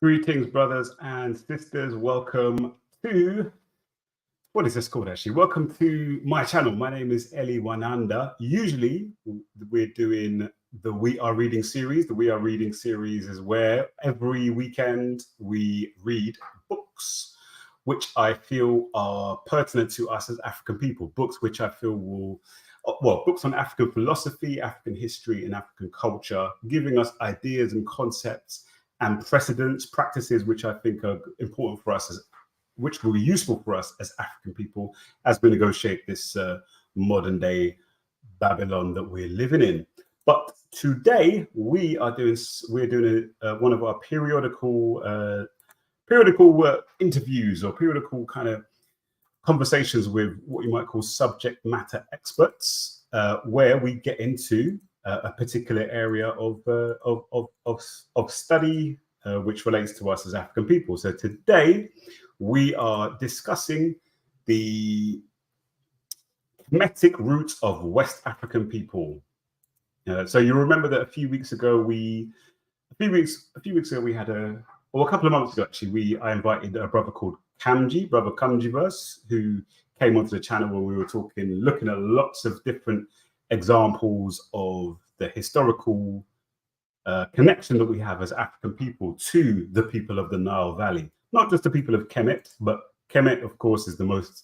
Greetings, brothers and sisters. Welcome to, what is this called actually? Welcome to my channel. My name is Eli Wananda. Usually we're doing the We Are Reading series. The We Are Reading series is where every weekend we read books which I feel are pertinent to us as African people. Books which I feel will, well, books on African philosophy, African history, and African culture, giving us ideas and concepts and precedents, practices which I think are important for us, which will be useful for us as African people as we negotiate this modern day Babylon that we're living in. But today we're doing one of our periodical interviews or periodical kind of conversations with what you might call subject matter experts, where we get into a particular area of study which relates to us as African people. So today we are discussing the Kemetic roots of West African people. So you remember that a few weeks ago we had a couple of months ago actually, I invited a brother called Brother Kamjiverse, who came onto the channel when we were looking at lots of different examples of the historical connection that we have as African people to the people of the Nile Valley. Not just the people of Kemet, but Kemet, of course, is the most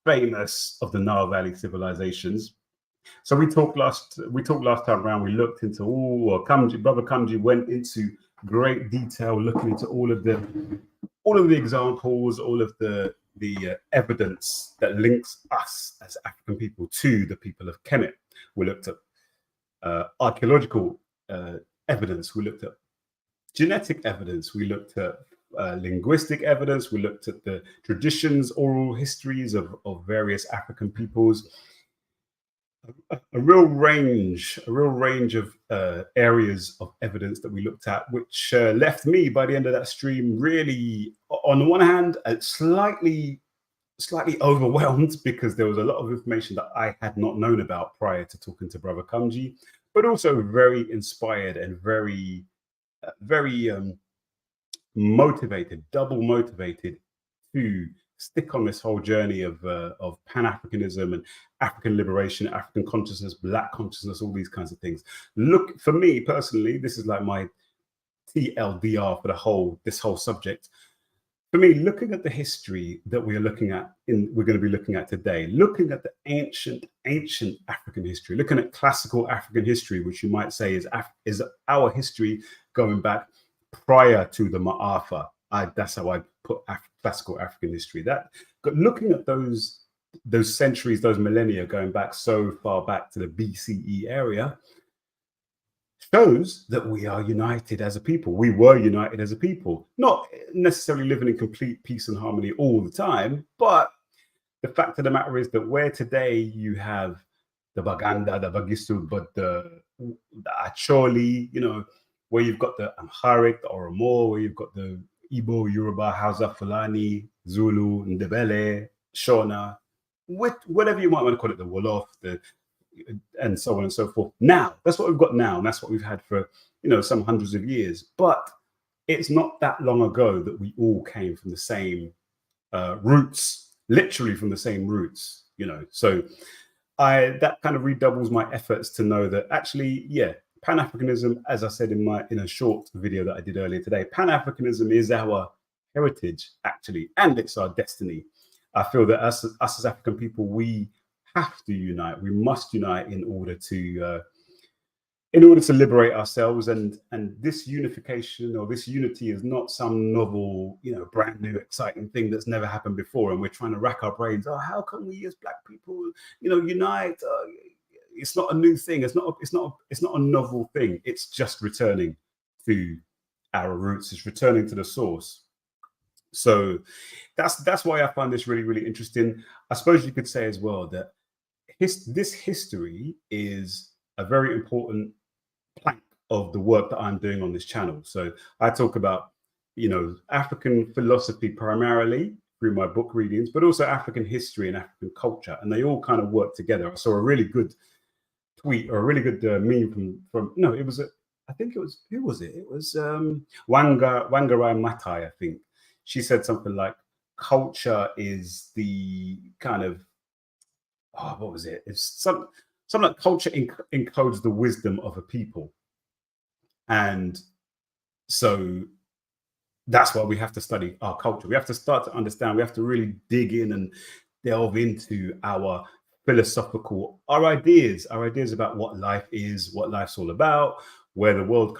famous of the Nile Valley civilizations. So we talked last time around. We looked into Brother Kamji went into great detail, looking into all of the examples, all of the evidence that links us as African people to the people of Kemet. We looked at archaeological evidence, we looked at genetic evidence, we looked at linguistic evidence, we looked at the traditions, oral histories of various African peoples. A real range of areas of evidence that we looked at, which left me by the end of that stream really, on the one hand, slightly overwhelmed, because there was a lot of information that I had not known about prior to talking to Brother Kamji, but also very inspired and very motivated, double motivated to stick on this whole journey of Pan-Africanism and African liberation, African consciousness, Black consciousness, all these kinds of things. Look, for me personally, this is like my TLDR for this whole subject. For me, looking at the history that we're going to be looking at today, looking at the ancient African history, looking at classical African history, which you might say is our history going back prior to the Ma'afa. That's how I put classical African history. Looking at those centuries, those millennia, going back so far back to the BCE area, shows that we are united as a people. We were united as a people, not necessarily living in complete peace and harmony all the time, but the fact of the matter is that where today you have the Baganda, the Bagisu, but the Acholi, where you've got the Amharic, the Oromo, where you've got the Igbo, Yoruba, Hausa, Fulani, Zulu, Ndebele, Shona, whatever you might want to call it, the Wolof, and so on and so forth. Now, that's what we've got now, and that's what we've had for some hundreds of years. But it's not that long ago that we all came from the same roots, literally from the same roots. So that kind of redoubles my efforts to know that actually, yeah, Pan-Africanism, as I said in a short video that I did earlier today, Pan-Africanism is our heritage, actually, and it's our destiny. I feel that us as African people, we have to unite. We must unite in order to liberate ourselves. And this unification or this unity is not some novel, brand new, exciting thing that's never happened before. And we're trying to rack our brains. Oh, how can we as Black people, unite? It's not a new thing. It's not a novel thing. It's just returning to our roots. It's returning to the source. So that's why I find this really, really interesting. I suppose you could say as well that this history is a very important plank of the work that I'm doing on this channel. So I talk about, African philosophy primarily through my book readings, but also African history and African culture, and they all kind of work together. I saw a really good tweet or a really good meme from it was I think it was, who was it? It was Wangarai Matai, I think. She said something like, culture is the kind of, oh, what was it? It's something like culture encodes the wisdom of a people. And so that's why we have to study our culture. We have to start to understand, we have to really dig in and delve into our philosophical, our ideas about what life is, what life's all about, where the world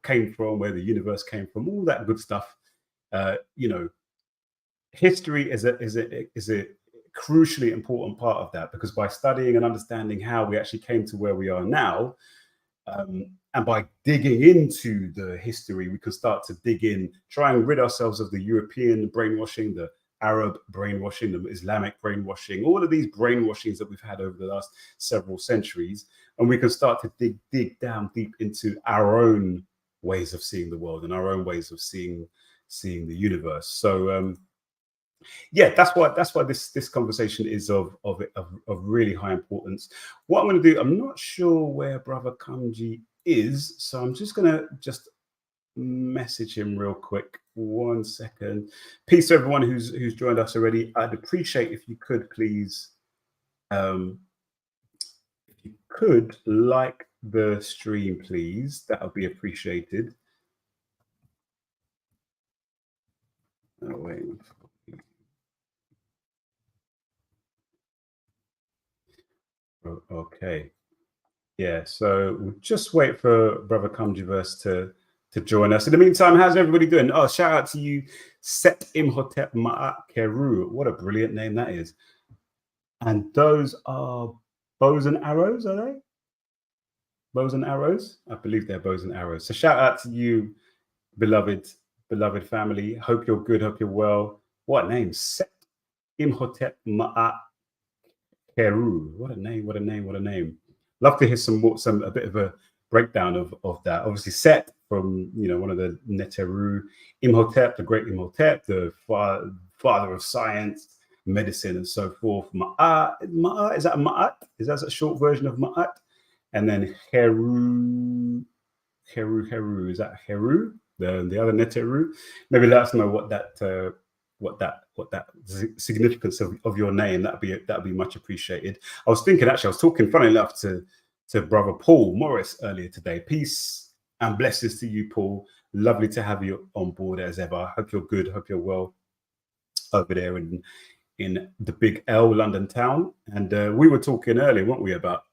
came from, where the universe came from, all that good stuff. You know, history is a crucially important part of that, because by studying and understanding how we actually came to where we are now, and by digging into the history, we can start to dig in, try and rid ourselves of the European brainwashing, the Arab brainwashing, the Islamic brainwashing, all of these brainwashings that we've had over the last several centuries. And we can start to dig down deep into our own ways of seeing the world and our own ways of seeing the universe. So yeah, that's why this conversation is of really high importance. What I'm going to do, I'm not sure where Brother Kamji is, so I'm just going to message him real quick. 1 second. Peace to everyone who's joined us already. I'd appreciate if you could please, if you could like the stream, please. That would be appreciated. Oh, wait. Okay. Yeah, so we'll just wait for Brother Kamjiverse to join us. In the meantime, how's everybody doing? Oh, shout out to you, Set Imhotep Ma'at Keru. What a brilliant name that is. And those are bows and arrows, are they? Bows and arrows? I believe they're bows and arrows. So shout out to you, beloved family. Hope you're good, hope you're well. What name? Set Imhotep Ma'at Keru. What a name, what a name, what a name. Love to hear a bit of a breakdown of that. Obviously, Set from one of the Neteru, Imhotep, the great Imhotep, the father of science, medicine, and so forth. Ma'at, is that Ma'at? Is that a short version of Ma'at? And then Heru, is that Heru? The other Neteru? Maybe let us know what that significance of your name. That'd be much appreciated. I was talking funny enough to Brother Paul Morris earlier today. Peace and blessings to you, Paul. Lovely to have you on board as ever. Hope you're good, hope you're well over there in the big L, London town. And we were talking earlier, weren't we, about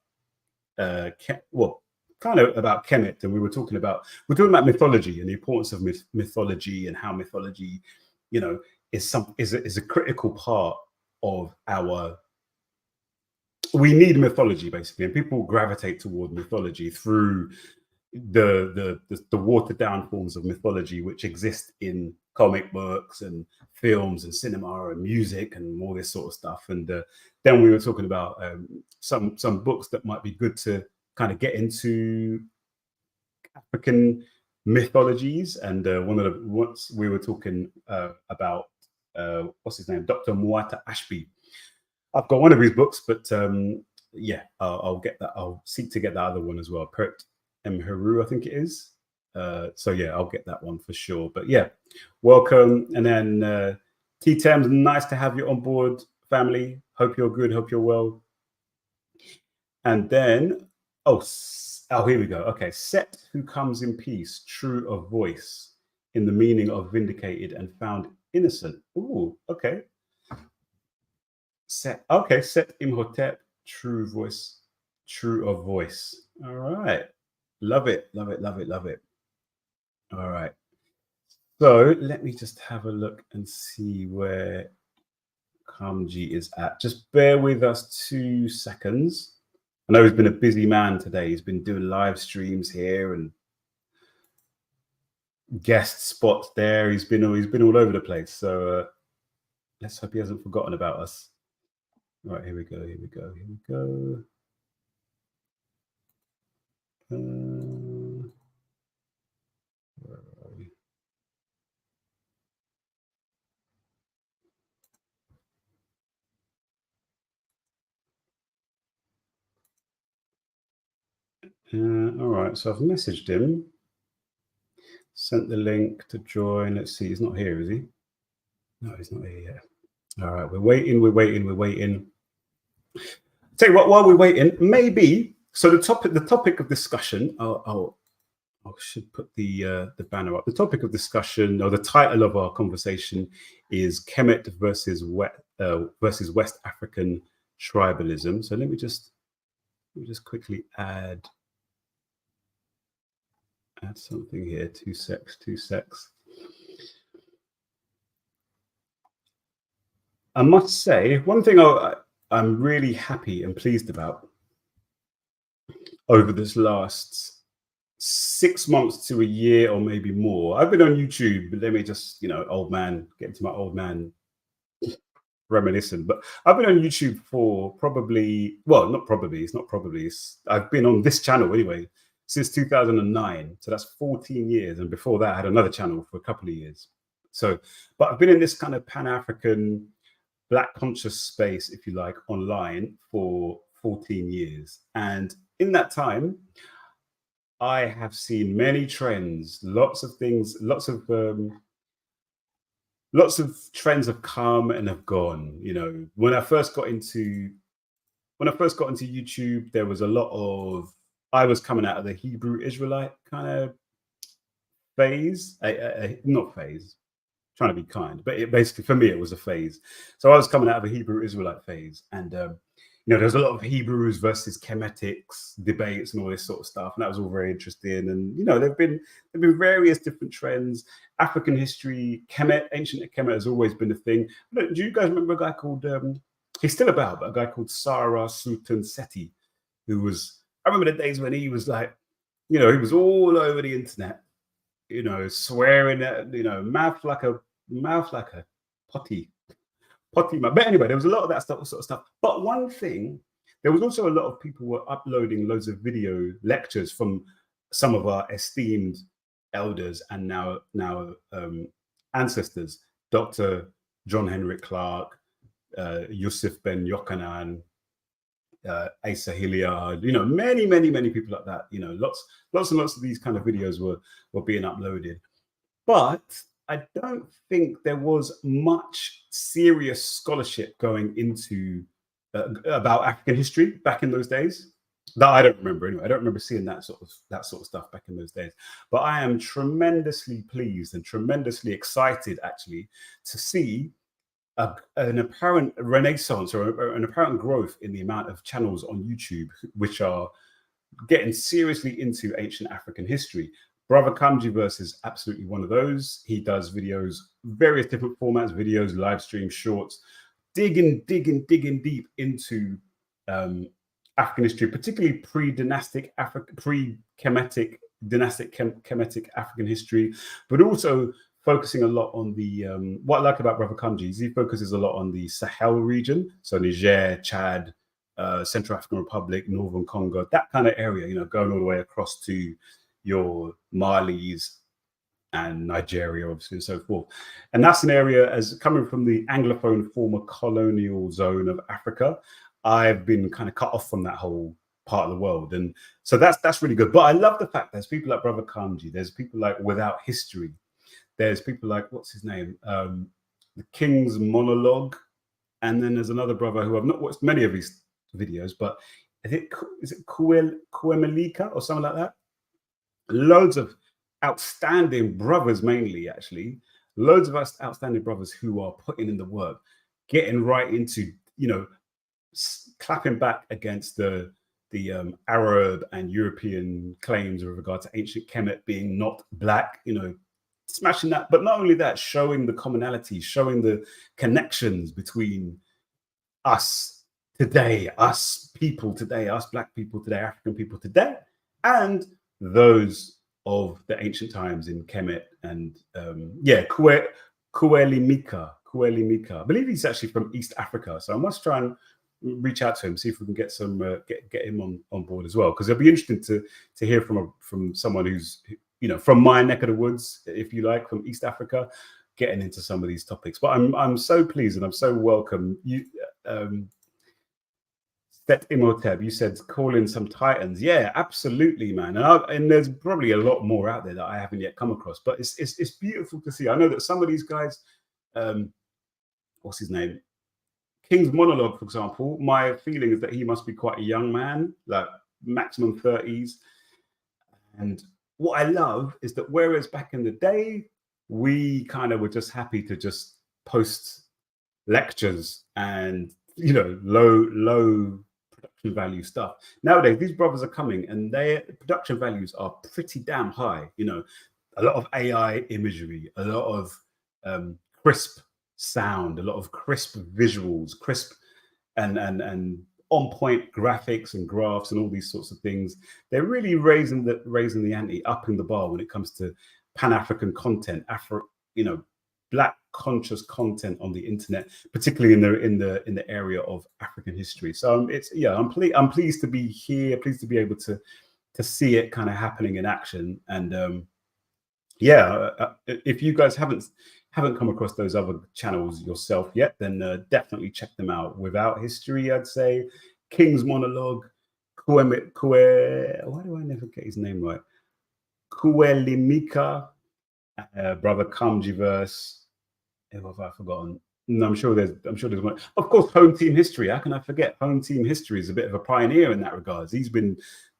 kind of about Kemet, and we're talking about mythology and the importance of mythology, and how mythology, is a critical part of our. We need mythology, basically, and people gravitate toward mythology through the watered down forms of mythology which exist in comic books and films and cinema and music and all this sort of stuff. And then we were talking about some books that might be good to kind of get into African mythologies. And once we were talking about what's his name, Dr. Muata Ashby. I've got one of his books, but yeah, I'll get that. I'll seek to get that other one as well. Pert M. Heru, I think it is. So yeah, I'll get that one for sure. But yeah, welcome. And then T-Thames, nice to have you on board, family. Hope you're good, hope you're well. And then, oh, here we go. Okay, Set, who comes in peace, true of voice, in the meaning of vindicated and found innocent. Ooh, okay. Set Imhotep, true voice, true of voice. All right. Love it, love it, love it, love it. All right. So let me just have a look and see where Kamji is at. Just bear with us 2 seconds. I know he's been a busy man today. He's been doing live streams here and guest spots there. He's been all over the place. So let's hope he hasn't forgotten about us. All right, here we go. Here we go. Here we go. Where are we? All right, so I've messaged him. Sent the link to join. Let's see. He's not here, is he? No, he's not here yet. All right, we're waiting. Tell you what, while we're waiting, maybe. So the topic of discussion. I should put the banner up. The topic of discussion, or the title of our conversation, is Kemet versus West African tribalism. So let me just quickly add something here. Two secs. I must say, one thing I'm really happy and pleased about over this last 6 months to a year or maybe more. I've been on YouTube, but let me just, old man, get into my old man reminiscent. But I've been on YouTube for I've been on this channel anyway since 2009. So that's 14 years. And before that, I had another channel for a couple of years. So, but I've been in this kind of Pan-African Black conscious space, if you like, online for 14 years. And in that time, I have seen many trends, lots of things, lots of trends have come and have gone. When I first got into YouTube, there was a lot of, I was coming out of the Hebrew Israelite kind of phase, not phase, trying to be kind, but it basically, for me, it was a phase. So I was coming out of a Hebrew Israelite phase, and there's a lot of Hebrews versus Kemetics debates and all this sort of stuff, and that was all very interesting. And there've been various different trends. African history, Kemet, ancient Kemet has always been a thing. Do you guys remember a guy called? He's still about, but a guy called Sarah Sultan Seti, who was. I remember the days when he was like, he was all over the internet, swearing at, mouth like a potty. But anyway, there was a lot of that sort of stuff. But one thing, there was also a lot of people were uploading loads of video lectures from some of our esteemed elders and now ancestors, Dr. John Henrik Clark, Yusuf Ben Yochanan, Asa Hilliard, many people like that. Lots and lots of these kind of videos were being uploaded. But I don't think there was much serious scholarship going into about African history back in those days. That I don't remember anyway. I don't remember seeing that sort of stuff back in those days. But I am tremendously pleased and tremendously excited, actually, to see an apparent renaissance or an apparent growth in the amount of channels on YouTube which are getting seriously into ancient African history. Brother Kamjiverse is absolutely one of those. He does videos, various different formats, videos, live streams, shorts, digging deep into African history, particularly pre-dynastic African, pre-Kemetic, dynastic Kemetic African history, but also focusing a lot on the, what I like about Brother Kamji is he focuses a lot on the Sahel region, so Niger, Chad, Central African Republic, Northern Congo, that kind of area, going all the way across to your Malis and Nigeria, obviously, and so forth. And that's an area, as coming from the Anglophone former colonial zone of Africa, I've been kind of cut off from that whole part of the world. And so that's really good. But I love the fact there's people like Brother Kamji, there's people like Without History, there's people like, what's his name? The King's Monologue. And then there's another brother who I've not watched many of his videos, but is it Kuemelika or something like that? Loads of outstanding brothers, mainly, actually. Loads of outstanding brothers who are putting in the work, getting right into, clapping back against the Arab and European claims with regard to ancient Kemet being not black, smashing that. But not only that, showing the commonalities, showing the connections between us today, us people today, us black people today, African people today, and those of the ancient times in Kemet and Kuelimika. I believe he's actually from East Africa, so I must try and reach out to him, see if we can get some get him on board as well, because it'll be interesting to hear from someone who's from my neck of the woods, if you like, from East Africa, getting into some of these topics. But I'm so pleased and I'm so welcome. Set Imhotep, you said call in some titans. Yeah, absolutely, man. And there's probably a lot more out there that I haven't yet come across. But it's beautiful to see. I know that some of these guys, what's his name? King's Monologue, for example. My feeling is that he must be quite a young man, like maximum 30s. And what I love is that whereas back in the day, we kind of were just happy to just post lectures and low production value stuff. Nowadays, these brothers are coming and their production values are pretty damn high. A lot of AI imagery, a lot of crisp sound, a lot of crisp visuals, crisp and on point graphics and graphs and all these sorts of things. They're really raising the ante, upping the bar when it comes to Pan-African content, Black conscious content on the internet, particularly in the area of African history. So I'm pleased to be here, pleased to be able to see it kind of happening in action. And if you guys haven't come across those other channels yourself yet, then definitely check them out. Without History, I'd say King's Monologue, Kemet, why do I never get his name right? Kuelimika, Brother Kamjiverse. Who have I forgotten? No, I'm sure there's one. Of course, Home Team History. How can I forget? Home Team History is a bit of a pioneer in that regards.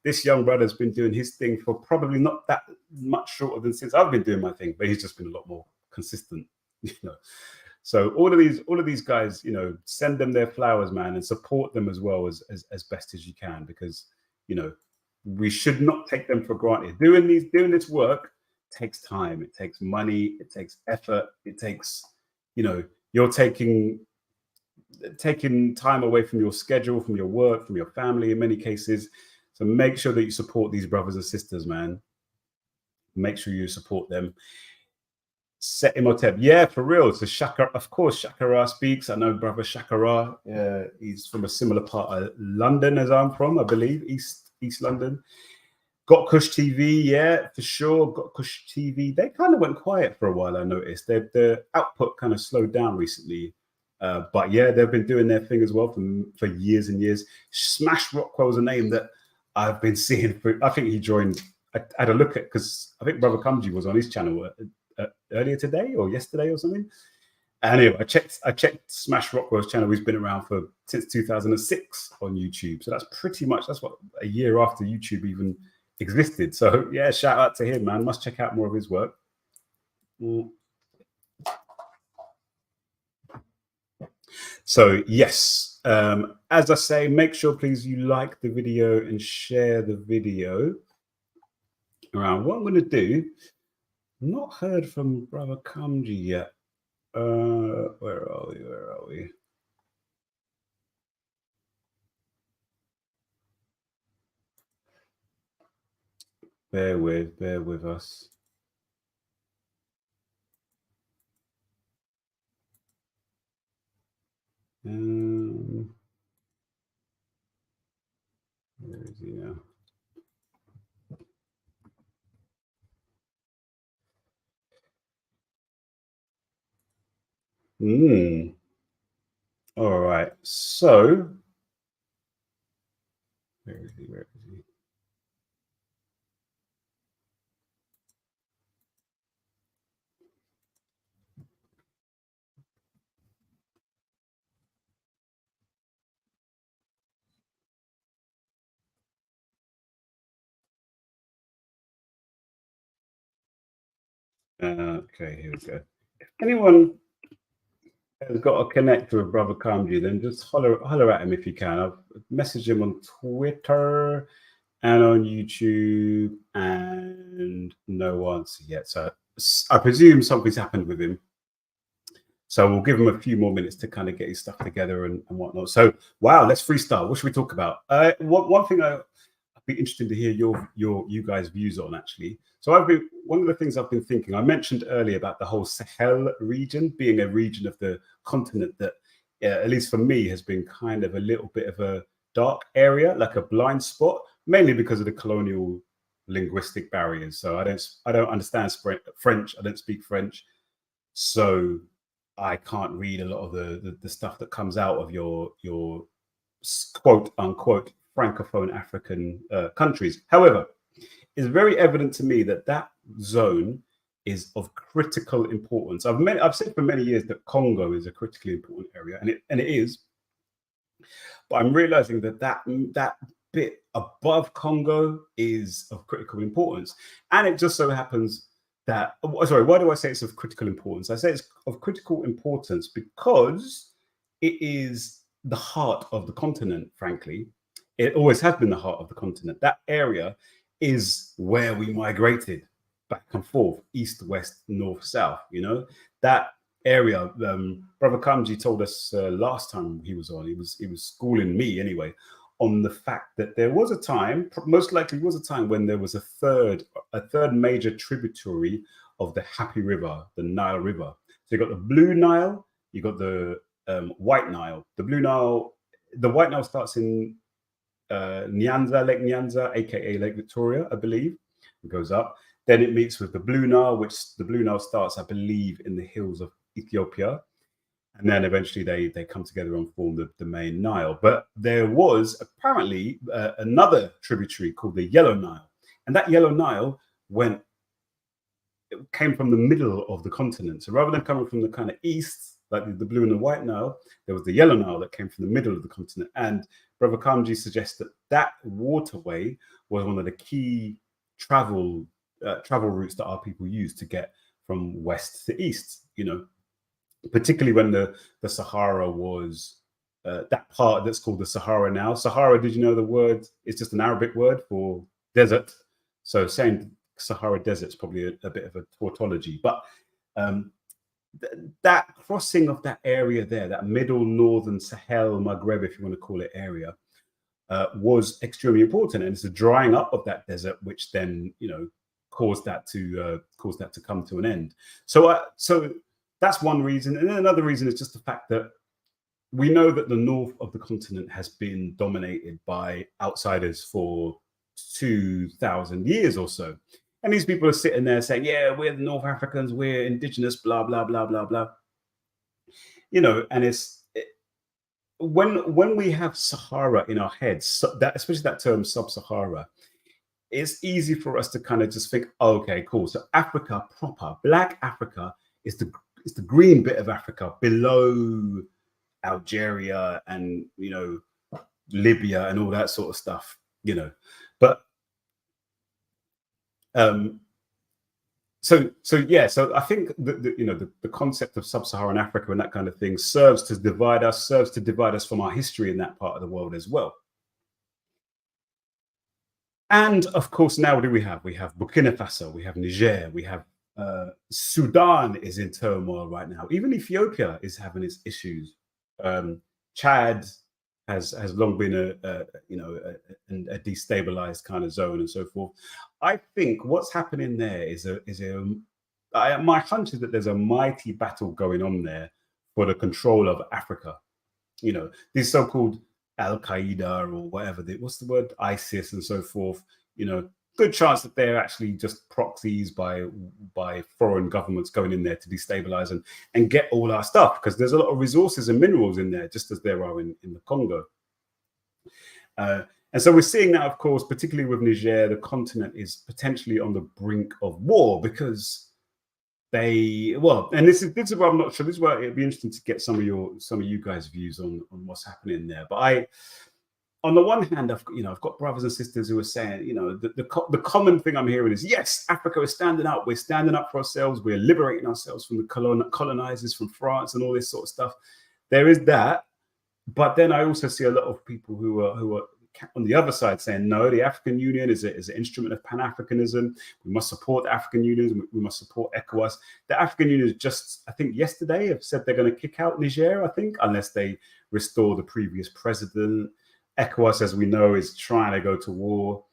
This young brother's been doing his thing for probably not that much shorter than since I've been doing my thing, but he's just been a lot more consistent, So all of these guys, send them their flowers, man, and support them as well as best as you can, because we should not take them for granted. Doing this work takes time, it takes money, it takes effort, it takes you're taking time away from your schedule, from your work, from your family in many cases. So make sure that you support these brothers and sisters, man. Make sure you support them. Set Imhotep, yeah, for real. So Shakara, of course, Shakara speaks. I know brother Shakara. He's from a similar part of London as I'm from, I believe, East London. Got Kush TV, yeah, for sure. Got Kush TV. They kind of went quiet for a while, I noticed. Their output kind of slowed down recently. But yeah, they've been doing their thing as well for years and years. Smash Rockwell's a name that I've been seeing. I think he joined. I had a look at, because I think Brother Kamji was on his channel earlier today or yesterday or something. Anyway, I checked Smash Rockwell's channel. He's been around since 2006 on YouTube. So that's what a year after YouTube even existed. So yeah, shout out to him, man. Must check out more of his work. So yes, as I say, make sure please you like the video and share the video around. What I'm going to do, not heard from Brother Kamji yet. Where are we? Bear with us. Where is he now? All right. So where is he? Okay, here we go. If anyone has got a connect with Brother Kamji, then just holler at him if you can. I've messaged him on Twitter and on YouTube, and no answer yet. So I presume something's happened with him. So we'll give him a few more minutes to kind of get his stuff together and whatnot. So wow, let's freestyle. What should we talk about? One thing I'd be interested to hear you guys' views on, actually. So one of the things I've been thinking, I mentioned earlier about the whole Sahel region being a region of the continent that, at least for me, has been kind of a little bit of a dark area, like a blind spot, mainly because of the colonial linguistic barriers. So I don't understand French. I don't speak French. So I can't read a lot of the stuff that comes out of your quote unquote francophone African countries. However, it's very evident to me that that zone is of critical importance. I've said for many years that Congo is a critically important area, and it is. But I'm realizing that that bit above Congo is of critical importance, and it just so happens that, sorry, why do I say it's of critical importance? I say it's of critical importance because it is the heart of the continent. Frankly, it always has been the heart of the continent. That area is where we migrated back and forth, east, west, north, south. You know, that area. Brother Kamji told us last time he was on. He was schooling me anyway on the fact that there was a time, most likely was a time, when there was a third major tributary of the Hapi River, the Nile River. So you got the Blue Nile, you got the White Nile. The White Nile starts in Nyanza, Lake Nyanza, aka Lake Victoria, I believe. It goes up. Then it meets with the Blue Nile, which the Blue Nile starts, I believe, in the hills of Ethiopia. And then eventually they come together and form the main Nile. But there was apparently another tributary called the Yellow Nile. And that Yellow Nile came from the middle of the continent. So rather than coming from the kind of east, like the Blue and the White Nile, there was the Yellow Nile that came from the middle of the continent. And Brother Kamji suggests that that waterway was one of the key travel routes that our people used to get from west to east, you know, particularly when the Sahara was that part that's called the Sahara now. Sahara, did you know the word? It's just an Arabic word for desert. So saying Sahara Desert is probably a bit of a tautology. But that crossing of that area there, that middle northern Sahel, Maghreb, if you want to call it, area, was extremely important. And it's the drying up of that desert, which then, you know, caused that to come to an end. So that's one reason. And then another reason is just the fact that we know that the north of the continent has been dominated by outsiders for 2,000 years or so. And these people are sitting there saying, yeah, we're the North Africans, we're indigenous, blah, blah, blah, blah, blah. You know, and when we have Sahara in our heads, that, especially that term sub-Sahara, it's easy for us to kind of just think, oh, okay, cool. So Africa proper, Black Africa is the green bit of Africa below Algeria and, you know, Libya and all that sort of stuff, you know. But so I think the concept of sub-Saharan Africa and that kind of thing serves to divide us from our history in that part of the world as well. And of course, now what do we have? We have Burkina Faso, we have Niger, we have Sudan is in turmoil right now. Even Ethiopia is having its issues. Chad has long been a destabilized kind of zone and so forth. I think what's happening there my hunch is that there's a mighty battle going on there for the control of Africa. You know, these so-called Al-Qaeda or whatever, what's the word? ISIS and so forth, you know, good chance that they're actually just proxies by foreign governments going in there to destabilize and get all our stuff, because there's a lot of resources and minerals in there, just as there are in the Congo. And so we're seeing now, of course, particularly with Niger, the continent is potentially on the brink of war because and this is where I'm not sure. This is where it'd be interesting to get some of you guys' views on what's happening there. But on the one hand, I've got brothers and sisters who are saying, you know, the common thing I'm hearing is, yes, Africa is standing up. We're standing up for ourselves. We're liberating ourselves from the colonizers from France and all this sort of stuff. There is that, but then I also see a lot of people who are on the other side saying, no, the African Union is an instrument of Panafricanism. We must support the African Union. We must support ECOWAS. The African Union just, I think yesterday, have said they're going to kick out Niger, I think, unless they restore the previous president. ECOWAS, as we know, is trying to go to war.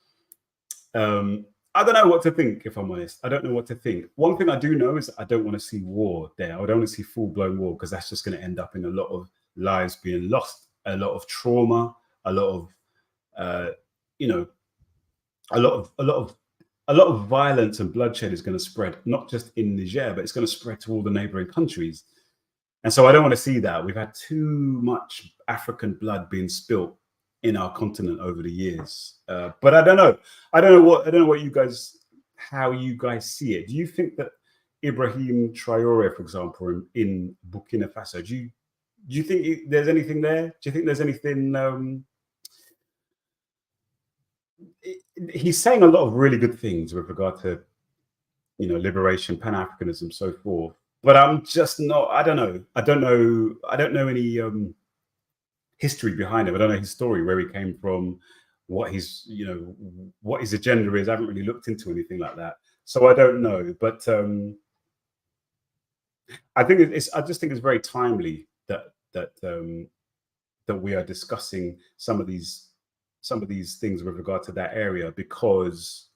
I don't know what to think, if I'm honest. I don't know what to think. One thing I do know is I don't want to see war there. I don't want to see full-blown war, because that's just going to end up in a lot of lives being lost, a lot of trauma, a lot of a lot of violence and bloodshed is going to spread, not just in Niger, but it's going to spread to all the neighboring countries. And so I don't want to see that. We've had too much African blood being spilt in our continent over the years. But I don't know. I don't know what you guys, how you guys see it. Do you think that Ibrahim Traore, for example, in Burkina Faso, do you think there's anything there? Do you think there's anything? He's saying a lot of really good things with regard to, liberation, Pan-Africanism, so forth. But I'm just not. I don't know. I don't know any history behind him. I don't know his story, where he came from, what his what his agenda is. I haven't really looked into anything like that, so I don't know. But I think I just think it's very timely that we are discussing some of these things with regard to that area, because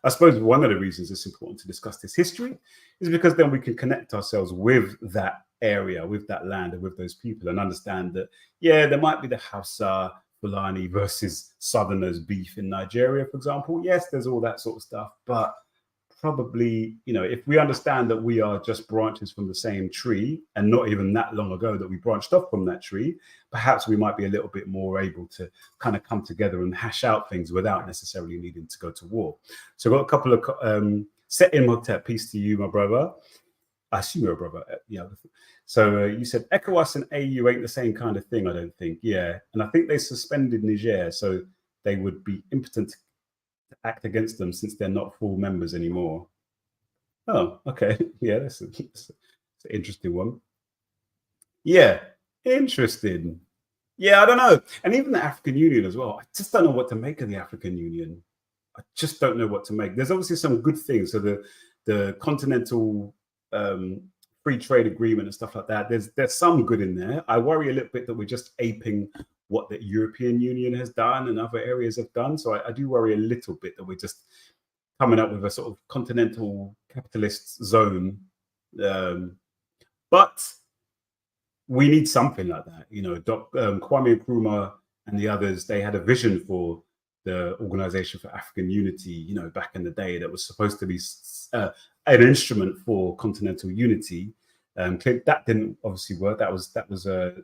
I suppose one of the reasons it's important to discuss this history is because then we can connect ourselves with that area, with that land, and with those people, and understand that there might be the Hausa Fulani versus Southerners beef in Nigeria, for example. Yes, there's all that sort of stuff, but probably, if we understand that we are just branches from the same tree, and not even that long ago that we branched off from that tree, perhaps we might be a little bit more able to kind of come together and hash out things without necessarily needing to go to war. So I've got a couple of Set in Motep, peace to you, my brother. I assume you're a brother. Yeah. So you said ECOWAS and AU ain't the same kind of thing, I don't think. Yeah. And I think they suspended Niger, so they would be impotent to act against them since they're not full members anymore. Oh, okay. Yeah, that's an interesting one. Yeah, interesting. Yeah, I don't know. And even the African Union as well. I just don't know what to make of the African Union. I just don't know what to make. There's obviously some good things. So the continental free trade agreement and stuff like that, there's some good in there. I worry a little bit that we're just aping what the European Union has done and other areas have done. So I do worry a little bit that we're just coming up with a sort of continental capitalist zone. But we need something like that. Kwame Nkrumah and the others, they had a vision for the Organization for African Unity, back in the day, that was supposed to be an instrument for continental unity. That didn't obviously work. That was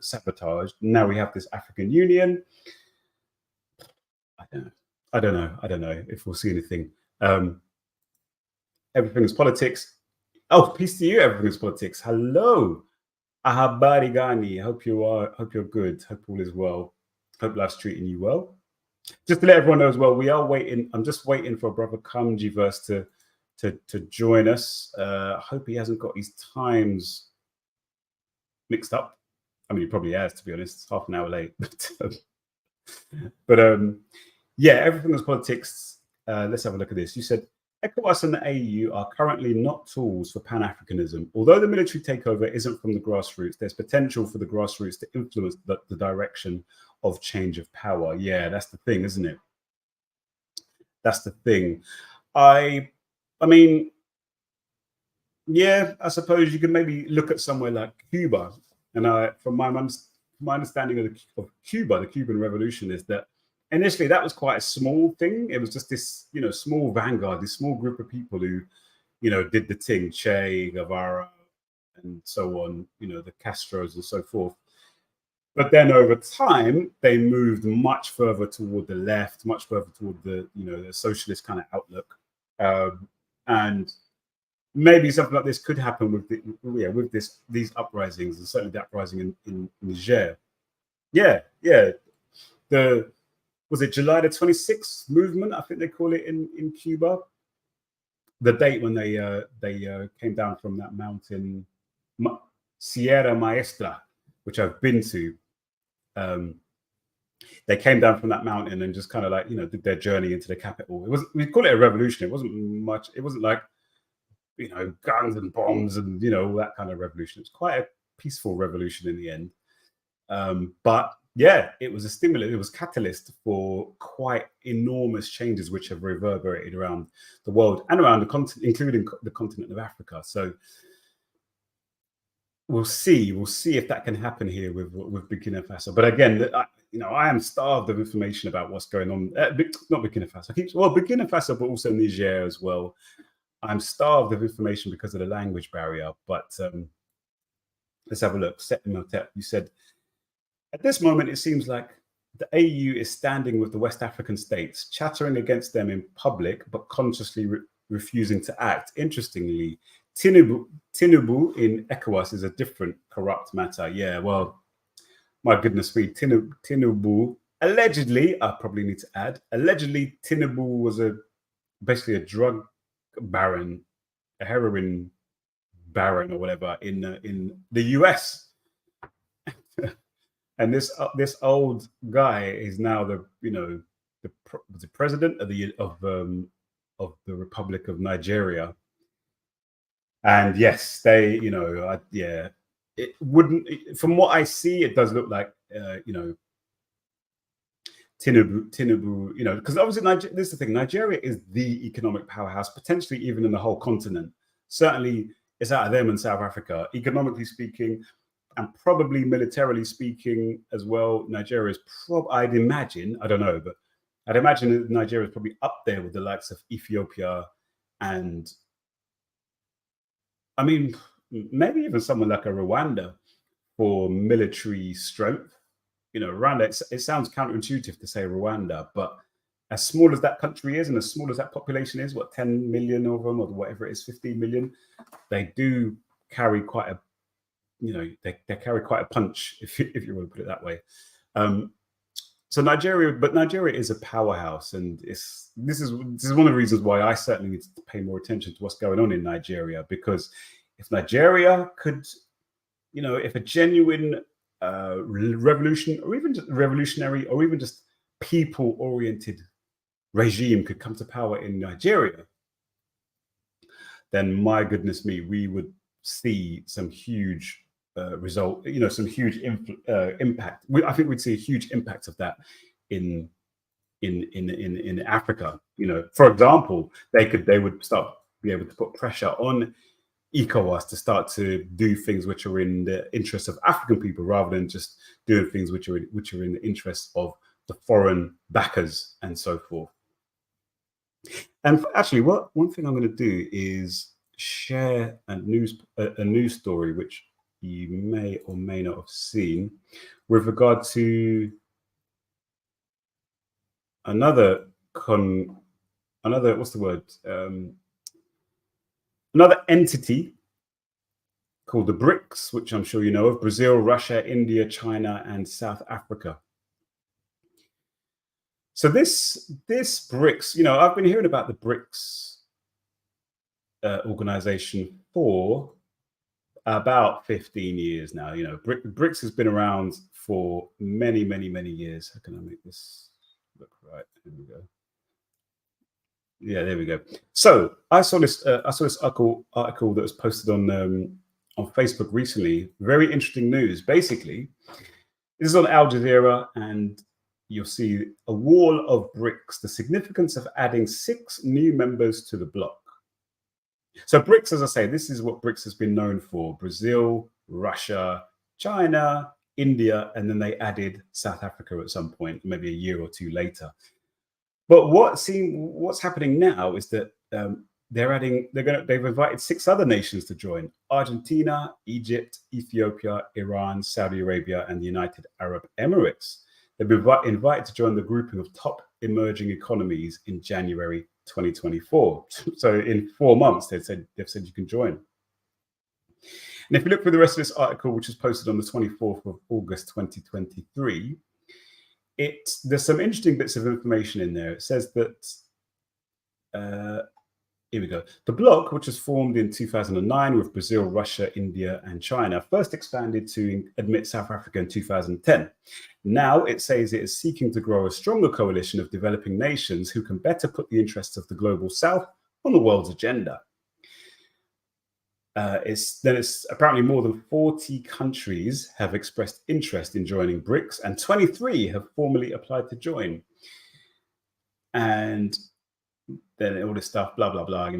sabotage. Now we have this African Union. I don't know if we'll see anything. Everything is politics. Oh, peace to you. Everything is politics. Hello, Ahabari Gani. Hope you're good. Hope all is well. Hope life's treating you well. Just to let everyone know as well, we are waiting. I'm just waiting for Brother Kamjiverse to join us. I hope he hasn't got his times mixed up. I mean, he probably has, to be honest. Half an hour late. But yeah, everything is politics. Let's have a look at this. You said ECOWAS and the AU are currently not tools for Pan-Africanism. Although the military takeover isn't from the grassroots, there's potential for the grassroots to influence the direction of change of power. Yeah, that's the thing, isn't it? That's the thing. I mean, yeah, I suppose you could maybe look at somewhere like Cuba. And from my understanding of Cuba, the Cuban Revolution, is that initially that was quite a small thing. It was just this, small vanguard, this small group of people who, did the thing, Che Guevara and so on, the Castros and so forth. But then over time, they moved much further toward the left, much further toward the, the socialist kind of outlook. And maybe something like this could happen with these uprisings, and certainly the uprising in Niger. Yeah. Was it July the 26th movement? I think they call it in Cuba. The date when they came down from that mountain, Sierra Maestra, which I've been to. They came down from that mountain and just kind of did their journey into the capital. We call it a revolution. It wasn't much. It wasn't like guns and bombs and all that kind of revolution. It's quite a peaceful revolution in the end. But yeah, it was a stimulus. It was catalyst for quite enormous changes, which have reverberated around the world and around the continent, including the continent of Africa. So we'll see if that can happen here with Burkina Faso. But again, I am starved of information about what's going on. Not Burkina Faso. Burkina Faso, but also Niger as well. I'm starved of information because of the language barrier. But Let's have a look. Setmotep, you said, at this moment, it seems like the AU is standing with the West African states, chattering against them in public, but consciously refusing to act. Interestingly, Tinubu in ECOWAS is a different corrupt matter. Yeah, well, my goodness me, Tinubu, allegedly, I probably need to add, allegedly Tinubu was basically a drug baron, a heroin baron or whatever in the US. And this old guy is now the president of the Republic of Nigeria. And yes, they yeah, it wouldn't, from what I see, it does look like Tinubu, because obviously this is the thing, Nigeria is the economic powerhouse, potentially even in the whole continent. Certainly it's out of them and South Africa, economically speaking, and probably militarily speaking as well. Nigeria is I'd imagine, I don't know, but I'd imagine that Nigeria is probably up there with the likes of Ethiopia and, I mean, maybe even someone like a Rwanda for military strength. Rwanda, it sounds counterintuitive to say Rwanda, but as small as that country is and as small as that population is, what, 10 million of them or whatever it is, 15 million, they do carry quite a, they carry quite a punch, if you want to put it that way. So Nigeria is a powerhouse, and this is one of the reasons why I certainly need to pay more attention to what's going on in Nigeria, because if Nigeria could, if a genuine revolution, or even just revolutionary, or even just people-oriented regime could come to power in Nigeria, then my goodness me, we would see some huge result, some huge impact. I think we'd see a huge impact of that in Africa. For example, they would be able to put pressure on ECOWAS to start to do things which are in the interests of African people, rather than just doing things which are in the interests of the foreign backers and so forth. And actually, one thing I'm going to do is share a news story which you may or may not have seen with regard to another what's the word? Another entity called the BRICS, which I'm sure you know of: Brazil, Russia, India, China, and South Africa. So this BRICS, I've been hearing about the BRICS organization for about 15 years now. BRICS has been around for many, many, many years. How can I make this look right? Here we go. Yeah, there we go. So I saw this article that was posted on Facebook recently. Very interesting news. Basically, this is on Al Jazeera, and you'll see a wall of BRICS, the significance of adding 6 new members to the bloc. So BRICS, as I say, this is what BRICS has been known for: Brazil, Russia, China, India, and then they added South Africa at some point, maybe a year or two later. But what's happening now is that they've invited 6 other nations to join: Argentina, Egypt, Ethiopia, Iran, Saudi Arabia, and the United Arab Emirates. They've been invited to join the grouping of top emerging economies in January 2024. So in 4 months, they've said you can join. And if you look through the rest of this article, which was posted on the 24th of August 2023, there's some interesting bits of information in there. It says that here we go. The bloc, which was formed in 2009 with Brazil, Russia, India, and China, first expanded to admit South Africa in 2010. Now it says it is seeking to grow a stronger coalition of developing nations who can better put the interests of the global South on the world's agenda. It's apparently more than 40 countries have expressed interest in joining BRICS, and 23 have formally applied to join. And then all this stuff, blah, blah, blah,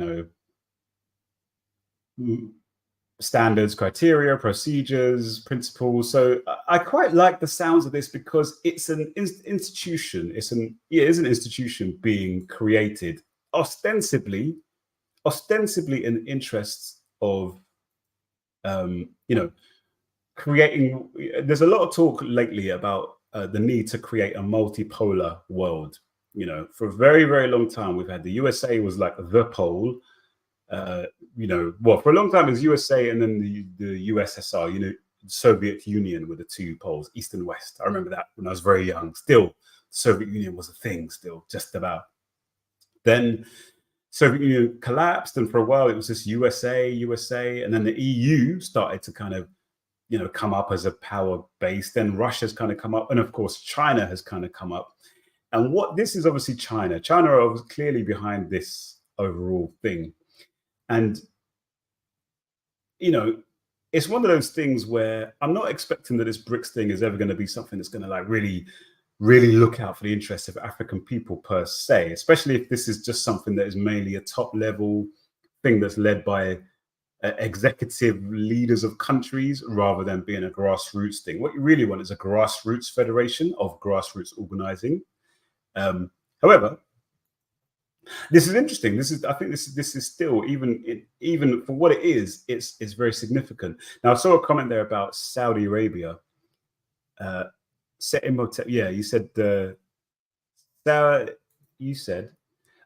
standards, criteria, procedures, principles. So I quite like the sounds of this, because it's an institution. It is an institution being created ostensibly in the interests of, creating. There's a lot of talk lately about the need to create a multipolar world. You know, for a very, very long time, we've had the USA was like the pole. You know, well, for a long time it was USA and then the USSR, you know, Soviet Union were the two poles, East and West. I remember that when I was very young. Still, Soviet Union was a thing, still, just about. Then Soviet Union collapsed, and for a while it was just USA, and then the EU started to kind of, you know, come up as a power base. Then Russia's kind of come up, and of course China has kind of come up. And what this is obviously China. China are clearly behind this overall thing. And, you know, it's one of those things where I'm not expecting that this BRICS thing is ever going to be something that's going to like really look out for the interests of African people per se, especially if this is just something that is mainly a top level thing that's led by executive leaders of countries rather than being a grassroots thing. What you really want is a grassroots federation of grassroots organizing. However, this is interesting. I think this is still even for what it is, it's very significant. Now I saw a comment there about Saudi Arabia. Yeah, you said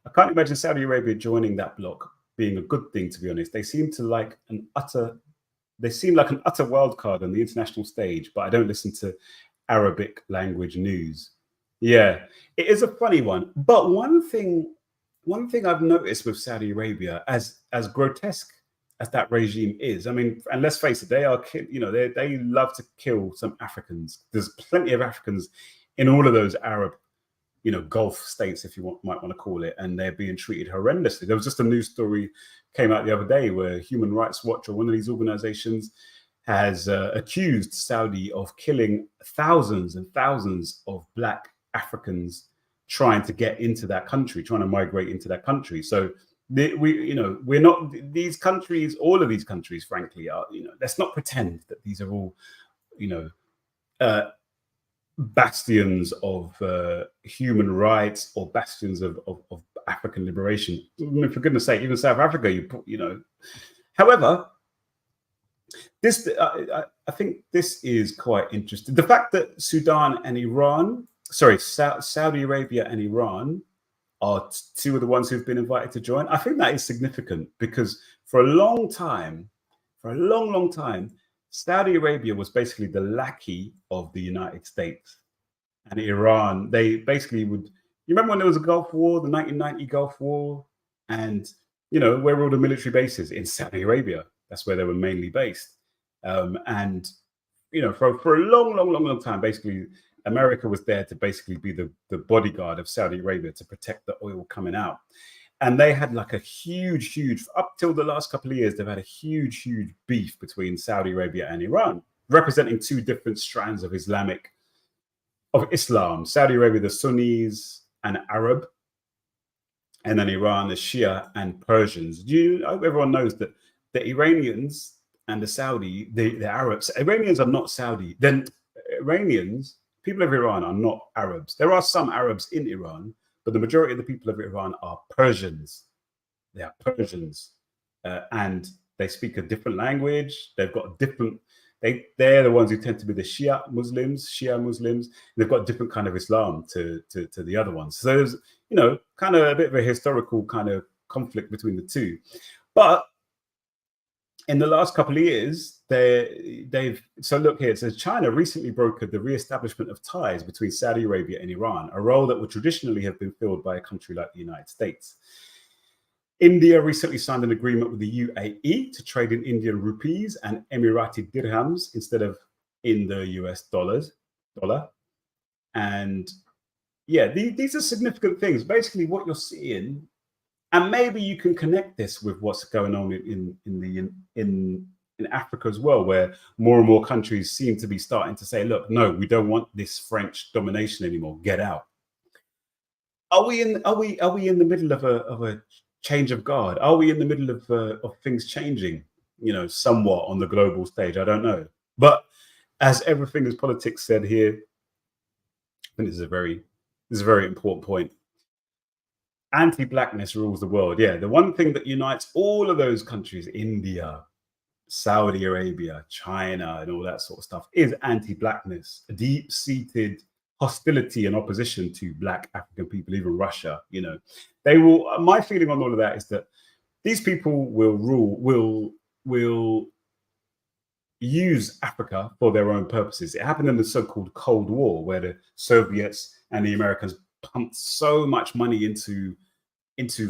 I can't imagine Saudi Arabia joining that bloc being a good thing, to be honest. They seem like an utter wild card on the international stage, but I don't listen to Arabic language news. Yeah, it is a funny one. But one thing I've noticed with Saudi Arabia, as grotesque as that regime is, I mean, and let's face it, they are, you know, they love to kill some Africans. There's plenty of Africans in all of those Arab, you know, Gulf states, if you might want to call it, and they're being treated horrendously. There was just a news story came out the other day where Human Rights Watch, or one of these organizations, has accused Saudi of killing thousands and thousands of Black Africans trying to get into that country, trying to migrate into that country. So we're not, these countries, all of these countries, frankly, are, you know, let's not pretend that these are all, you know, bastions of human rights or bastions of African liberation. I mean, for goodness sake, even South Africa, you know. However, this I think this is quite interesting. The fact that Sudan and Iran, Saudi Arabia and Iran are two of the ones who've been invited to join. I think that is significant because for a long time, Saudi Arabia was basically the lackey of the United States, and Iran, they basically would, you remember when there was a Gulf War, the 1990 Gulf War, and, you know, where were all the military bases? In Saudi Arabia. That's where they were mainly based. And, you know, for a long time, basically, America was there to basically be the bodyguard of Saudi Arabia to protect the oil coming out. And they had like a huge, up till the last couple of years, they've had a huge beef between Saudi Arabia and Iran, representing two different strands of Islam. Saudi Arabia, the Sunnis and Arab, and then Iran, the Shia and Persians. Everyone knows that the Iranians and the Arabs, Iranians are not Saudi. Then Iranians, people of Iran are not Arabs. There are some Arabs in Iran, but the majority of the people of Iran are Persians. They are Persians, and they speak a different language. They've got different. They're the ones who tend to be the Shia Muslims. They've got different kind of Islam to the other ones. So there's, you know, kind of a bit of a historical kind of conflict between the two. But in the last couple of years, so look here, it says China recently brokered the re-establishment of ties between Saudi Arabia and Iran, a role that would traditionally have been filled by a country like the United States. India recently signed an agreement with the UAE to trade in Indian rupees and Emirati dirhams instead of in the US dollar. And yeah, these are significant things. Basically, what you're seeing, and maybe you can connect this with what's going on in Africa as well, where more and more countries seem to be starting to say, look, no, we don't want this French domination anymore. Get out. Are we in the middle of a change of guard? Are we in the middle of things changing, you know, somewhat on the global stage? I don't know. But as everything is politics said here, I think this is a very important point. Anti-blackness rules the world. Yeah, the one thing that unites all of those countries, India, Saudi Arabia, China, and all that sort of stuff is anti-blackness, a deep-seated hostility and opposition to Black African people, even Russia. You know, they will. My feeling on all of that is that these people will will use Africa for their own purposes. It happened in the so-called Cold War, where the Soviets and the Americans pumped so much money into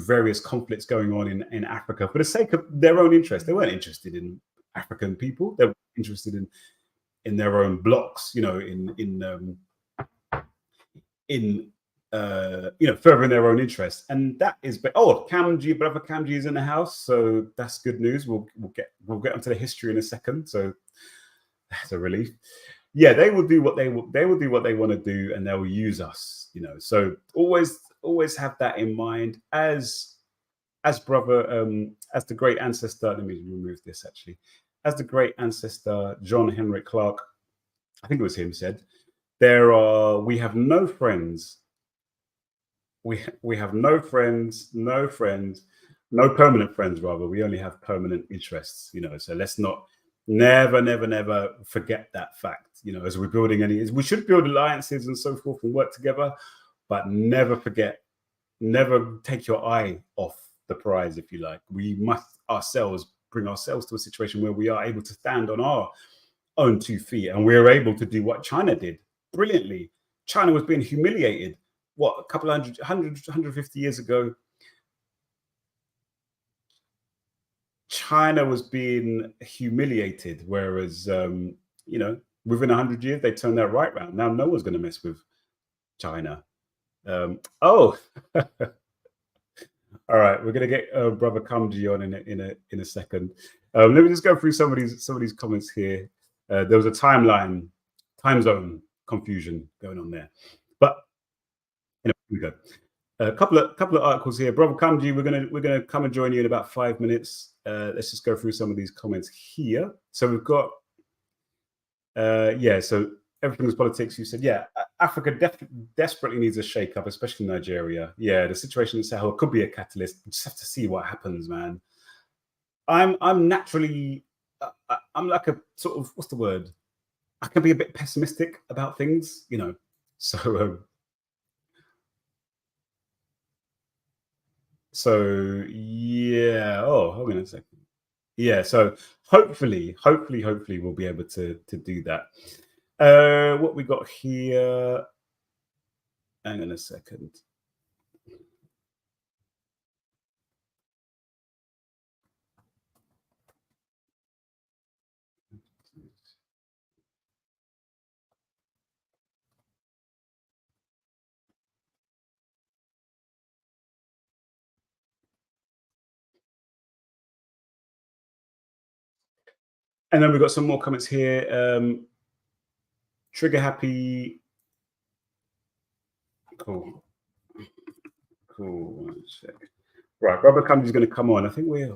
various conflicts going on in Africa for the sake of their own interest. They weren't interested in African people. They were interested in their own blocks, you know, you know, furthering their own interests. And that is, oh, Kamji, brother Kamji is in the house, so that's good news. We'll get onto the history in a second. So that's a relief. Yeah, they will do what they will do what they want to do, and they will use us, you know. So always have that in mind as brother, as the great ancestor. Let me remove this actually. As the great ancestor John Henry Clark, I think it was him, said, we have no friends. We have no friends, no permanent friends, rather. We only have permanent interests, you know. So let's never forget that fact, you know, as we're building we should build alliances and so forth and work together, but never take your eye off the prize, if you like. We must bring ourselves to a situation where we are able to stand on our own 2 feet, and we're able to do what China did brilliantly. China was being humiliated, what, a couple 150 years ago. China was being humiliated, whereas, you know, within 100 years, they turned that right round. Now no one's going to mess with China. Oh, all right. We're going to get brother Kamji on in a second. Let me just go through some of these comments here. There was a time zone confusion going on there, but you know, here we go. A couple of articles here. Brother Kamji, we're gonna come and join you in about 5 minutes. Let's just go through some of these comments here. So we've got so everything is politics. You said, yeah, Africa desperately needs a shake-up, especially Nigeria. Yeah, the situation in Sahel could be a catalyst. We just have to see what happens, man. I'm naturally I'm like a sort of, what's the word? I can be a bit pessimistic about things, you know. So yeah. Oh, hold on a second. Yeah. So hopefully we'll be able to do that. What we got here? Hang on a second. And then we've got some more comments here. Trigger happy. Cool. One sec. Right, Brother Kamji is going to come on. I think we're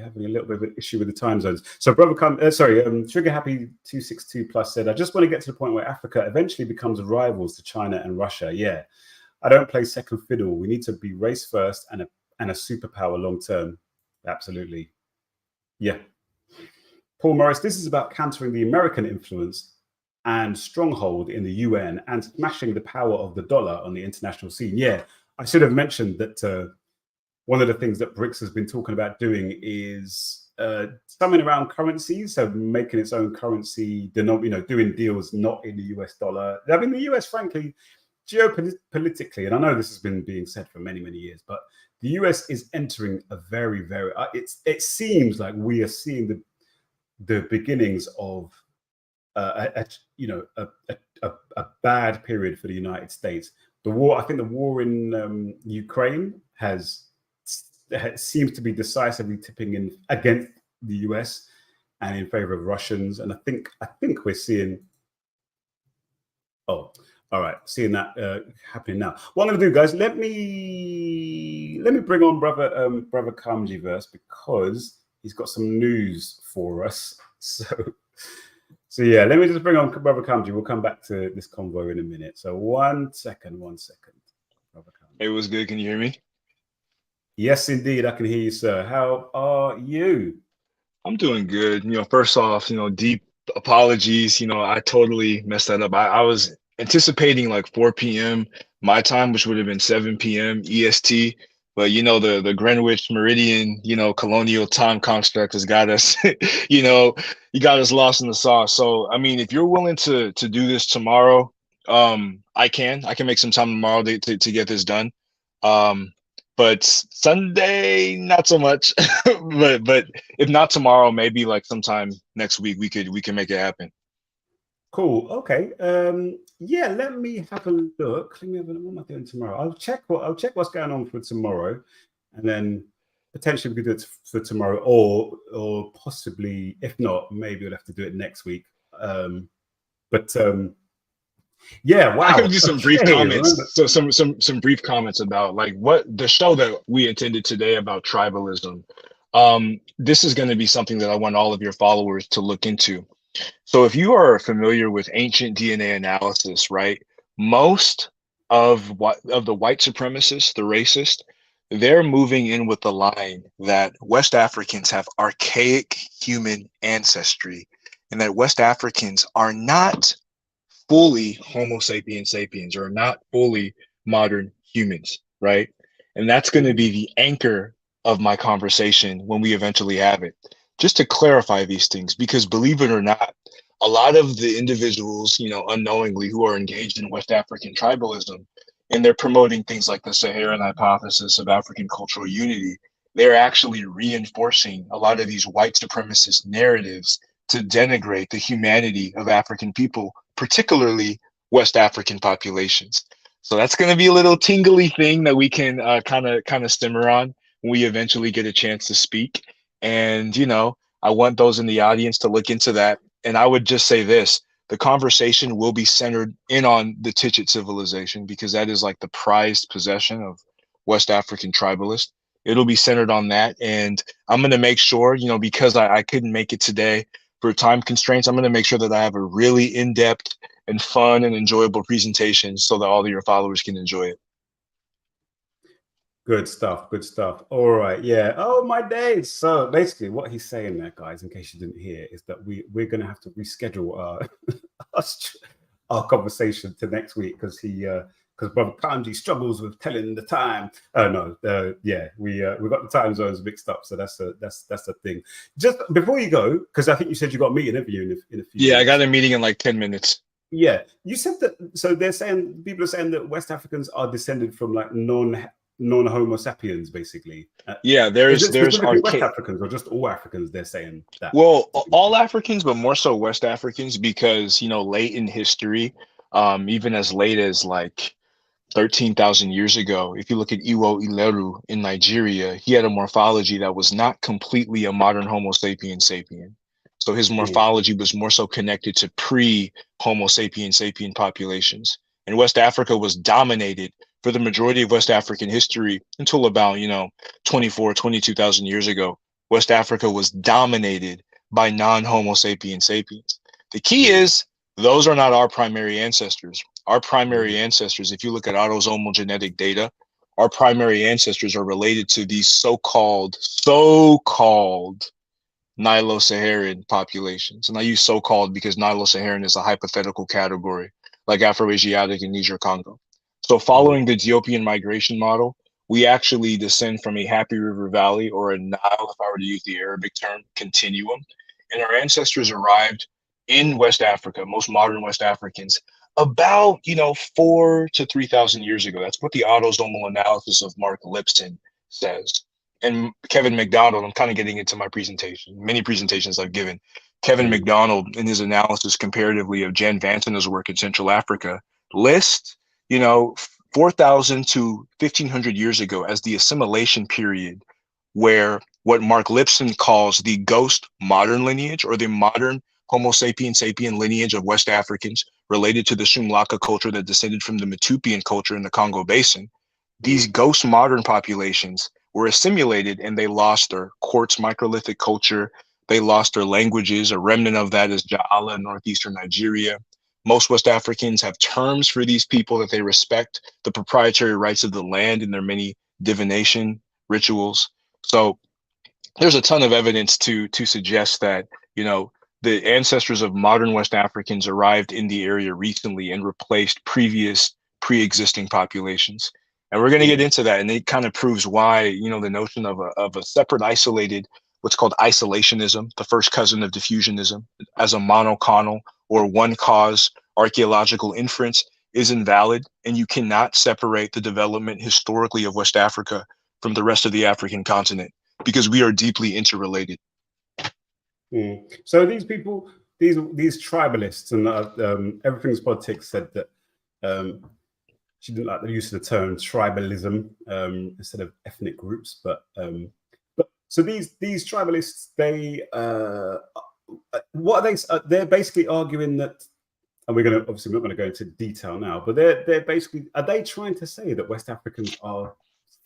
having a little bit of an issue with the time zones. So Brother Trigger Happy 262 plus said, I just want to get to the point where Africa eventually becomes rivals to China and Russia. Yeah, I don't play second fiddle. We need to be race first and a superpower long term. Absolutely. Yeah. Paul Morris, this is about countering the American influence and stronghold in the UN and smashing the power of the dollar on the international scene. Yeah, I should have mentioned that one of the things that BRICS has been talking about doing is something around currencies, so making its own currency, doing deals not in the US dollar. I mean, the US, frankly, geopolitically, and I know this has been being said for many, many years, but the US is entering a very, very, it seems like we are seeing the beginnings of a bad period for the United States. The war, I think the war in Ukraine seems to be decisively tipping in against the US and in favor of Russians. And I think we're seeing, seeing that happening now. What I'm going to do, guys, let me bring on brother Kamji verse, because he's got some news for us. So yeah, let me just bring on Brother Kamji. We'll come back to this convo in a minute. So one second. Brother Kamji. Hey, what's good? Can you hear me? Yes, indeed. I can hear you, sir. How are you? I'm doing good. First off, deep apologies. I totally messed that up. I was anticipating like 4 p.m. my time, which would have been 7 p.m. EST. But the Greenwich Meridian, colonial time construct has got us, you know, you got us lost in the sauce. So I mean, if you're willing to do this tomorrow, I can make some time tomorrow to get this done. Um, but Sunday, not so much. But if not tomorrow, maybe like sometime next week we can make it happen. Cool. Okay. Yeah, let me have a look. Let me have a look. What am I doing tomorrow? I'll check what's going on for tomorrow, and then potentially we could do it for tomorrow, or possibly if not, maybe we'll have to do it next week. But yeah, I could wow. do some brief Okay. comments. So some brief comments about like what the show that we intended today about tribalism. This is going to be something that I want all of your followers to look into. So if you are familiar with ancient DNA analysis, right? Most of the white supremacists, the racist, they're moving in with the line that West Africans have archaic human ancestry and that West Africans are not fully Homo sapiens sapiens or not fully modern humans, right? And that's going to be the anchor of my conversation when we eventually have it. Just to clarify these things, because believe it or not, a lot of the individuals, unknowingly who are engaged in West African tribalism, and they're promoting things like the Saharan hypothesis of African cultural unity, they're actually reinforcing a lot of these white supremacist narratives to denigrate the humanity of African people, particularly West African populations. So that's going to be a little tingly thing that we can kind of simmer on when we eventually get a chance to speak. And I want those in the audience to look into that. And I would just say this: the conversation will be centered in on the Tichet civilization because that is like the prized possession of West African tribalists. It'll be centered on that, and I'm going to make sure, because I couldn't make it today for time constraints, I'm going to make sure that I have a really in-depth and fun and enjoyable presentation so that all of your followers can enjoy it. Good stuff. Good stuff. All right. Yeah. Oh my days. So basically, what he's saying there, guys, in case you didn't hear, is that we're going to have to reschedule our, our conversation to next week because Brother Kanji struggles with telling the time. Oh no. Yeah. We got the time zones mixed up, so that's the thing. Just before you go, because I think you said you got a meeting interview in a few Yeah, I got minutes. a meeting in like 10 minutes. Yeah, you said that. So people are saying that West Africans are descended from like non Homo sapiens, basically. Yeah, Is there's it there's specifically West archaic. Africans or just all Africans? They're saying that. Well, all Africans, but more so West Africans, because late in history, even as late as like 13,000 years ago, if you look at Iwo Ileru in Nigeria, he had a morphology that was not completely a modern Homo sapien sapien. So his Mm, morphology was more so connected to pre-Homo sapien sapien populations. And West Africa was dominated for the majority of West African history until about, 24, 22,000 years ago. West Africa was dominated by non-Homo sapien sapiens. The key mm, is those are not our primary ancestors. Our primary mm, ancestors, if you look at autosomal genetic data, our primary ancestors are related to these so-called Nilo-Saharan populations. And I use so-called because Nilo-Saharan is a hypothetical category, like Afroasiatic and Niger Congo. So mm, following the Ethiopian migration model, we actually descend from a Hapi River Valley, or a Nile, if I were to use the Arabic term, continuum. And our ancestors arrived in West Africa, most modern West Africans, about, 4 to 3,000 years ago. That's what the autosomal analysis of Mark Lipson says. And Kevin McDonald, I'm kind of getting into my presentation, many presentations I've given. Kevin mm. McDonald, in his analysis comparatively of Jan Vantena's work in Central Africa, lists, you know, 4,000 to 1,500 years ago as the assimilation period where what Mark Lipson calls the ghost modern lineage, or the modern Homo sapien sapien lineage of West Africans related to the Shumlaka culture that descended from the Matupian culture in the Congo Basin. These Mm. ghost modern populations were assimilated and they lost their quartz microlithic culture. They lost their languages. A remnant of that is Ja'ala in northeastern Nigeria. Most West Africans have terms for these people that they respect the proprietary rights of the land in their many divination rituals. So there's a ton of evidence to suggest that, you know, the ancestors of modern West Africans arrived in the area recently and replaced previous pre-existing populations. And we're going to get into that. And it kind of proves why, you know, the notion of a separate, isolated, what's called isolationism, the first cousin of diffusionism, as a monoconal or one cause archaeological inference is invalid. And you cannot separate the development historically of West Africa from the rest of the African continent, because we are deeply interrelated. So these people, these tribalists, and Everything's Politics said that she didn't like the use of the term tribalism instead of ethnic groups. But so these tribalists, they what are they? They're basically arguing that, and we're going to obviously not going to go into detail now, but they're basically, are they trying to say that West Africans are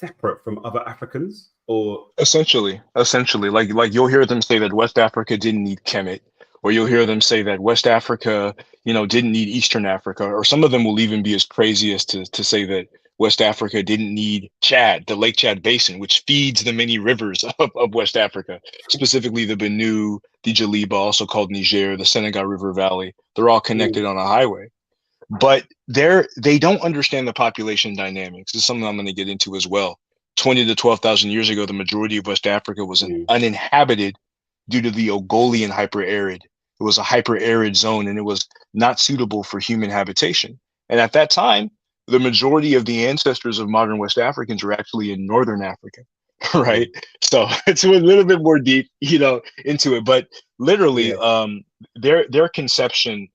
separate from other Africans? Or essentially like you'll hear them say that West Africa didn't need Kemet, or you'll hear them say that West Africa, you know, didn't need Eastern Africa, or some of them will even be as crazy as to say that West Africa didn't need Chad, the Lake Chad Basin, which feeds the many rivers of West Africa, specifically the Benue, the Jaliba, also called Niger, the Senegal River Valley. They're all connected on a highway. But they don't understand the population dynamics. This is something I'm going to get into as well. 20 to 12,000 years ago, the majority of West Africa was uninhabited due to the Ogolian hyperarid. It was a hyperarid zone, and it was not suitable for human habitation. And at that time, the majority of the ancestors of modern West Africans were actually in Northern Africa, right? So it's a little bit more deep, you know, into it. But literally, their conception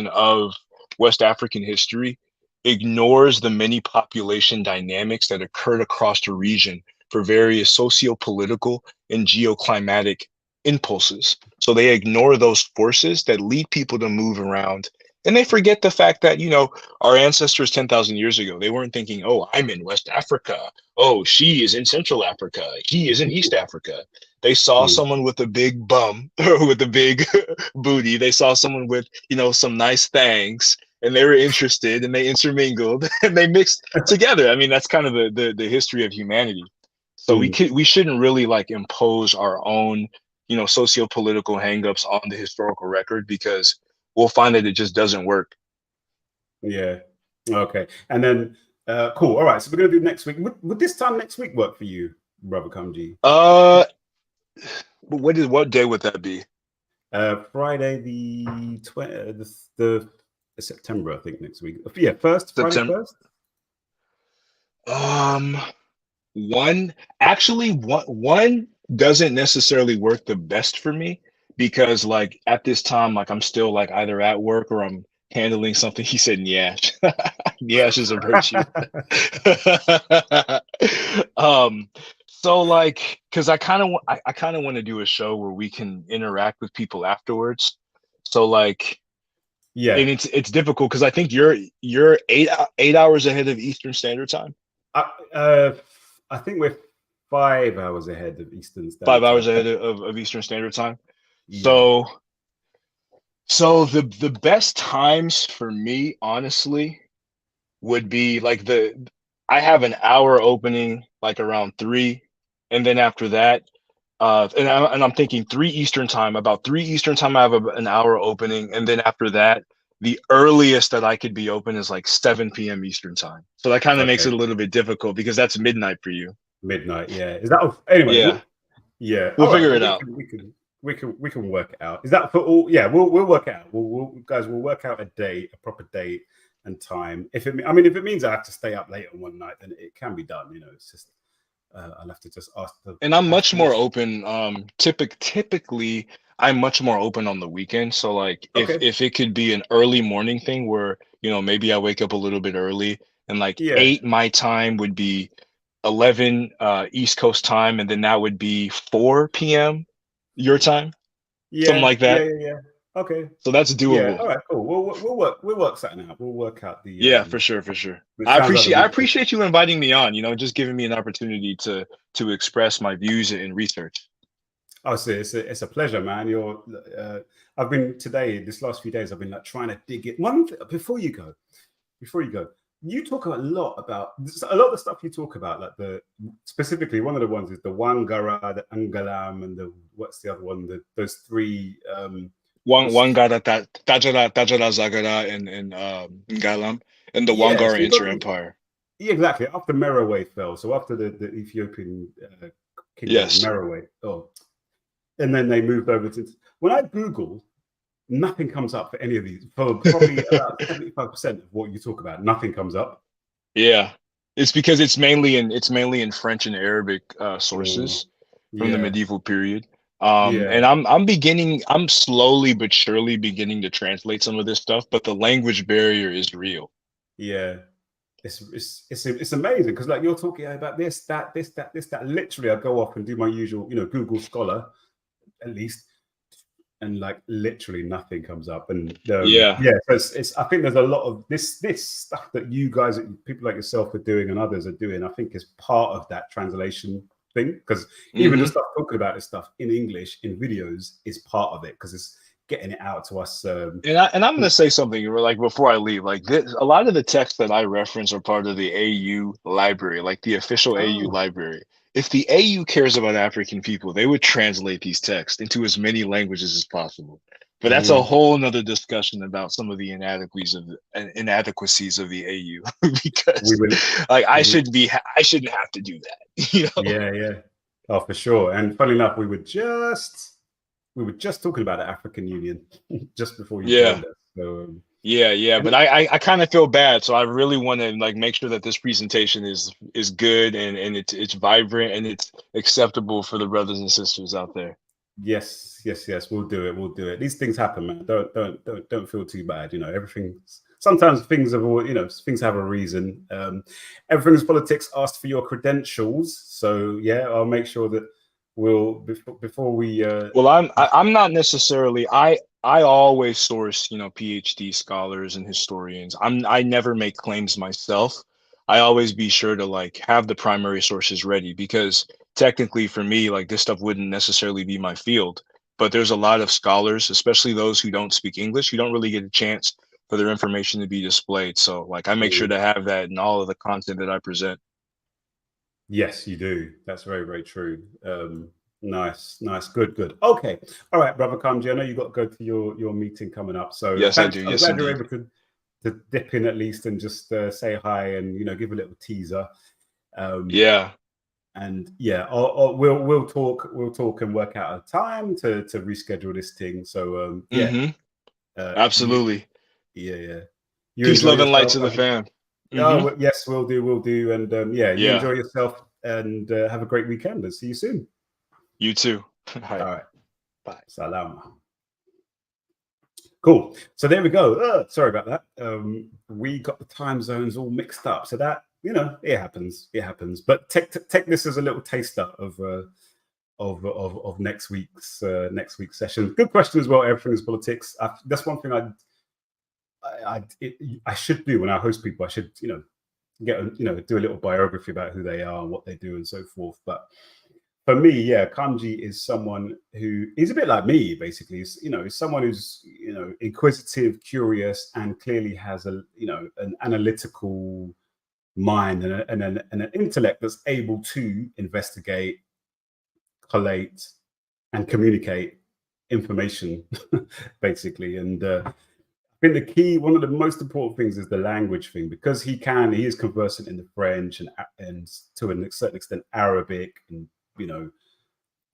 of West African history ignores the many population dynamics that occurred across the region for various socio-political and geoclimatic impulses. So they ignore those forces that lead people to move around. And they forget the fact that, you know, our ancestors 10,000 years ago, they weren't thinking, oh, I'm in West Africa. Oh, she is in Central Africa. He is in East Africa. They saw someone with a big bum or with a big booty. They saw someone with, you know, some nice things, and they were interested, and they intermingled and they mixed together. I mean, that's kind of the history of humanity. So we shouldn't really like impose our own, you know, socio-political hangups on the historical record, because we'll find that it just doesn't work. Yeah. Okay. And then cool. All right. So we're gonna do next week. Would this time next week work for you, Brother Kamji? What day would that be? Friday the 20th, the September, I think, next week. Yeah, first Friday first. One doesn't necessarily work the best for me, because like at this time, like I'm still like either at work or I'm handling something. He said nyash. Nyash is a virtue. So like, because I kind of want to do a show where we can interact with people afterwards. So like, yeah, and it's difficult because I think you're 8 hours ahead of Eastern Standard Time. I think we're 5 hours ahead of Eastern Standard 5 hours ahead of Eastern Standard Time. Yeah. So the best times for me, honestly, would be like I have an hour opening like around 3, and then after that, and I'm thinking 3 Eastern Time. About 3 Eastern Time, I have an hour opening, and then after that, the earliest that I could be open is like 7 p.m. Eastern Time. So that kind of makes it a little bit difficult because that's midnight for you. Midnight, yeah. Is that anyway? Yeah, We'll figure it out. We can work it out. Is that for all? Yeah, we'll work it out. We'll work out a proper date and time. If it means I have to stay up late on one night, then it can be done. You know, it's just I'll have to just ask the. And I'm much more open. Typically, I'm much more open on the weekend. So like, if it could be an early morning thing where, you know, maybe I wake up a little bit early, and like 8 my time would be 11 East Coast time, and then that would be 4 p.m. your time. Something like that. Yeah. Okay. So that's doable. Yeah. All right. Cool. We'll work something out. We'll work out the. For sure. I appreciate you inviting me on. You know, just giving me an opportunity to express my views and research. Oh, it's a pleasure, man. I've been this last few days, I've been like trying to dig it. Before you go, you talk a lot about of the stuff you talk about, like specifically one of the ones is the Wangara, the Angalam, and what's the other one? Those three. Wangara, Tajara, Zagara, and Ngalam, and the Wangara inter-empire. Yeah, exactly. After Merowe fell, so after the Ethiopian kingdom, yes, Merowe. Oh, and then they moved over to. When I Google, nothing comes up for any of these. For probably about 75% of what you talk about, nothing comes up. Yeah, it's because it's mainly in French and Arabic sources from the medieval period. And I'm slowly but surely beginning to translate some of this stuff, but the language barrier is real. Yeah. It's amazing because like you're talking about this, that. Literally, I go off and do my usual, Google Scholar, at least, and like literally nothing comes up. And so I think there's a lot of this stuff that you guys, people like yourself, are doing and others are doing. I think is part of that translation thing because even the stuff talking about this stuff in English in videos is part of it because it's getting it out to us. And I'm going to say something like before I leave, like a lot of the texts that I reference are part of the AU library, like the official AU library. If the AU cares about African people, they would translate these texts into as many languages as possible. But that's a whole nother discussion about some of the inadequacies of the AU because I shouldn't have to do that. Yeah. Oh, for sure. And funny enough, we were just talking about the African Union just before you joined us. So, but I kind of feel bad, so I really want to like make sure that this presentation is good and it's vibrant and it's acceptable for the brothers and sisters out there. Yes, we'll do it. These things happen, man. Don't feel too bad. Sometimes things have a reason. Everything's politics asked for your credentials, so yeah, I'll make sure that before we well, I'm not necessarily I always source PhD scholars and historians. I never make claims myself. I always be sure to like have the primary sources ready because technically for me like this stuff wouldn't necessarily be my field, but there's a lot of scholars, especially those who don't speak English, who don't really get a chance for their information to be displayed. So like I make sure to have that in all of the content that I present. Yes, you do. That's very, very true. Nice. Good. Okay. All right, brother Kamji, I know you've got to go to your meeting coming up. So yes, I do. I'm glad you're able to dip in at least and just say hi and give a little teaser. And we'll talk and work out a time to reschedule this thing. So absolutely. You peace, love, and light to the fam. Yes, we'll do. And you enjoy yourself and have a great weekend and see you soon. You too. All right. Bye. Salam. Cool. So there we go. Sorry about that. We got the time zones all mixed up. So that, it happens. But take this as a little taster of next week's session. Good question as well. Everything is politics. That's one thing I should do when I host people. I should do a little biography about who they are and what they do and so forth. But for me, Kamji is someone who is a bit like me, basically. He's someone who's inquisitive, curious, and clearly has an analytical mind and an intellect that's able to investigate, collate, and communicate information, basically. And I think one of the most important things is the language thing, because he is conversant in the French and to a certain extent Arabic and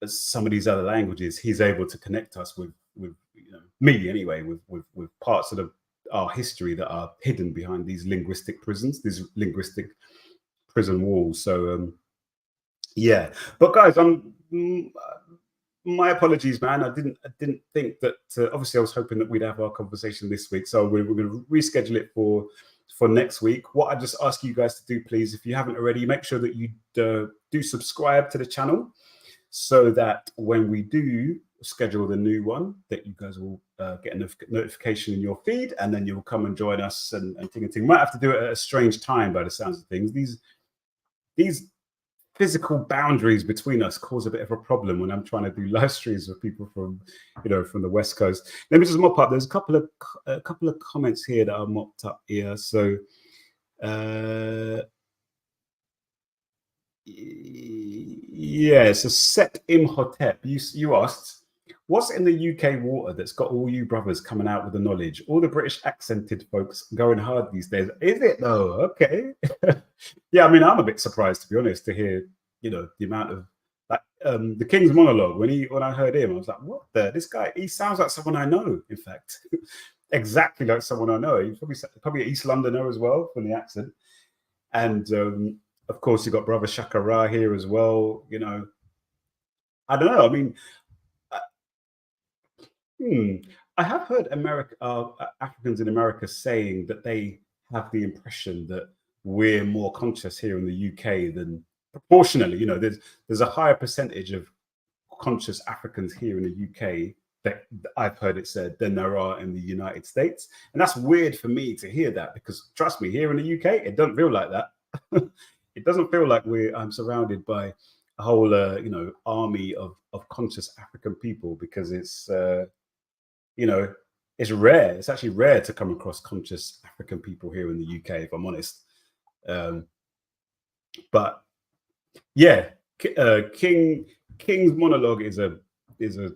some of these other languages. He's able to connect us with me anyway, with parts of our history that are hidden behind these linguistic prisons, these linguistic prison walls. So but guys, my apologies, man. I didn't think that. Obviously, I was hoping that we'd have our conversation this week, so we're going to reschedule it for next week. What I just ask you guys to do, please, if you haven't already, make sure that you do subscribe to the channel, so that when we do schedule the new one, that you guys will get a notification in your feed, and then you'll come and join us and ting. Might have to do it at a strange time by the sounds of things. These physical boundaries between us cause a bit of a problem when I'm trying to do live streams with people from the West Coast. Let me just mop up. There's a couple of comments here that are mopped up here. So Uh, yeah, so Set Imhotep, you asked, what's in the UK water that's got all you brothers coming out with the knowledge? All the British accented folks going hard these days. Is it though? Okay. Yeah, I mean, I'm a bit surprised, to be honest, to hear, the amount of like the King's monologue. When I heard him, I was like, what this guy, he sounds like someone I know, in fact. Exactly like someone I know. He's probably an East Londoner as well from the accent. And of course, you got Brother Shakara here as well. I don't know. I mean, I have heard Africans in America saying that they have the impression that we're more conscious here in the UK than proportionally. There's a higher percentage of conscious Africans here in the UK that I've heard it said than there are in the United States. And that's weird for me to hear that, because trust me, here in the UK, it doesn't feel like that. It doesn't feel like I'm surrounded by a whole, army of conscious African people, because it's rare. It's actually rare to come across conscious African people here in the UK, if I'm honest. But yeah, King's monologue is a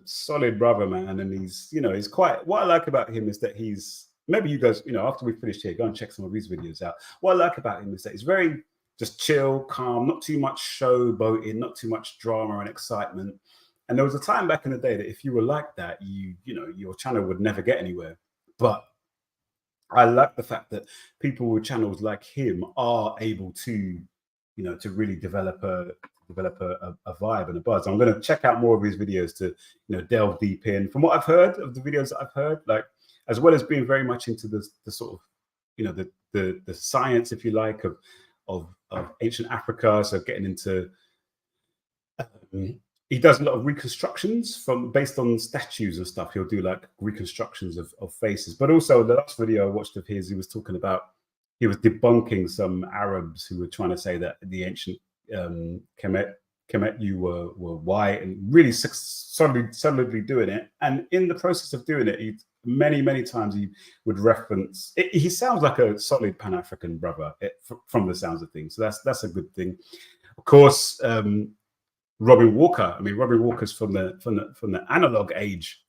solid brother, man, and he's quite. What I like about him is that maybe you guys, after we finish here, go and check some of his videos out. What I like about him is that he's very just chill, calm, not too much showboating, not too much drama and excitement. And there was a time back in the day that if you were like that, your channel would never get anywhere. But I like the fact that people with channels like him are able to, to really develop a vibe and a buzz. I'm going to check out more of his videos to, delve deep in. From what I've heard of the videos that I've heard, like, as well as being very much into the sort of, the science, if you like, of ancient Africa. So getting into, he does a lot of reconstructions based on statues and stuff. He'll do like reconstructions of faces. But also the last video I watched of his, he was debunking some Arabs who were trying to say that the ancient Kemet you were white, and really solidly doing it. And in the process of doing it, many times he would reference. He sounds like a solid Pan-African brother from the sounds of things. So that's a good thing. Of course, Robin Walker. I mean, Robin Walker's from the analog age.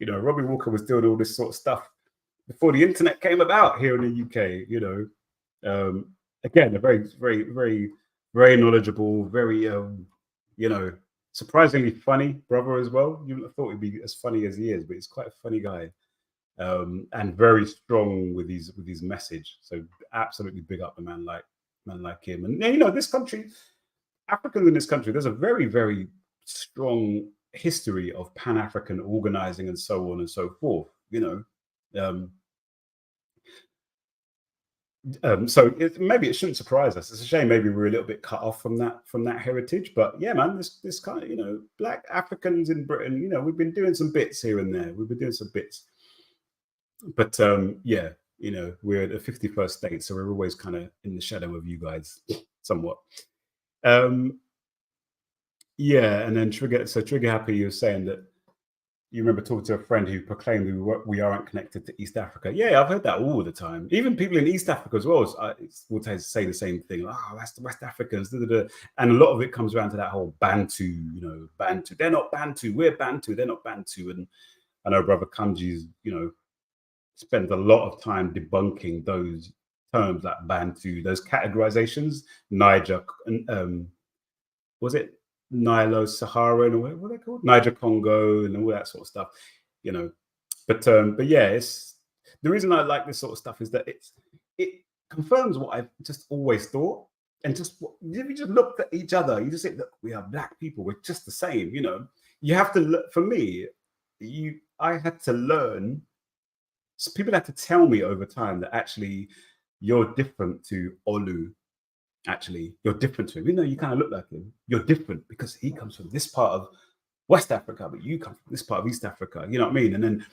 Robin Walker was doing all this sort of stuff before the internet came about here in the UK. Again, a very, very, very, very knowledgeable, very, surprisingly funny brother as well. You wouldn't have thought he'd be as funny as he is, but he's quite a funny guy, and very strong with his message. So absolutely big up a man like him. And this country, Africans in this country, there's a very, very strong history of Pan-African organizing and so on and so forth. So maybe it shouldn't surprise us. It's a shame maybe we're a little bit cut off from that heritage. But yeah, man, this kind of Black Africans in Britain, we've been doing some bits here and there. We've been doing some bits, but yeah, we're the 51st state, so we're always kind of in the shadow of you guys, somewhat. Yeah, and then Trigger Happy, you were saying that you remember talking to a friend who proclaimed we aren't connected to East Africa. Yeah, I've heard that all the time. Even people in East Africa as well will say the same thing. Oh, that's the West Africans. Da, da, da. And a lot of it comes around to that whole Bantu, Bantu. They're not Bantu. We're Bantu. They're not Bantu. And I know Brother Kanji's, spends a lot of time debunking those terms like Bantu, those categorizations. Niger, was it Nilo-Saharan, or what are they called? Niger Congo and all that sort of stuff, But yeah, it's the reason I like this sort of stuff is that it confirms what I've just always thought. And if you just looked at each other, you just say, look, we are Black people, we're just the same, You have to look, for me, I had to learn. So people had to tell me over time that actually you're different to Olu. Actually, you're different to him. You kind of look like him. You're different because he comes from this part of West Africa, but you come from this part of East Africa. You know what I mean? And then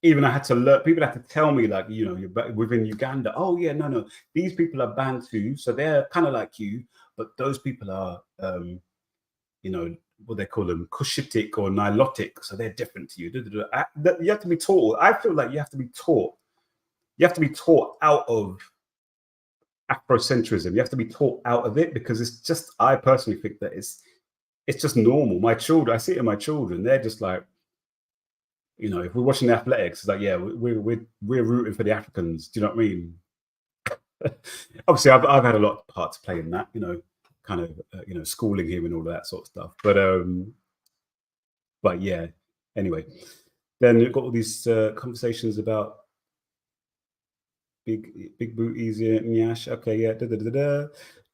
even I had to learn. People had to tell me, like, you're within Uganda. Oh yeah, no, these people are Bantu, so they're kind of like you, but those people are, what they call them, Cushitic or Nilotic, so they're different to you. You have to be taught. I feel like you have to be taught. You have to be taught out of Afrocentrism. You have to be taught out of it, because it's just, I personally think that it's just normal. My children, I see it in my children, they're just like, you know, if we're watching the athletics, it's like, yeah, we're rooting for the Africans. Do you know what I mean? Obviously, I've had a lot of part to play in that, you know, kind of, you know, schooling him and all that sort of stuff. But yeah, anyway, then you've got all these conversations about big booties, yeah, nyash. Okay, yeah,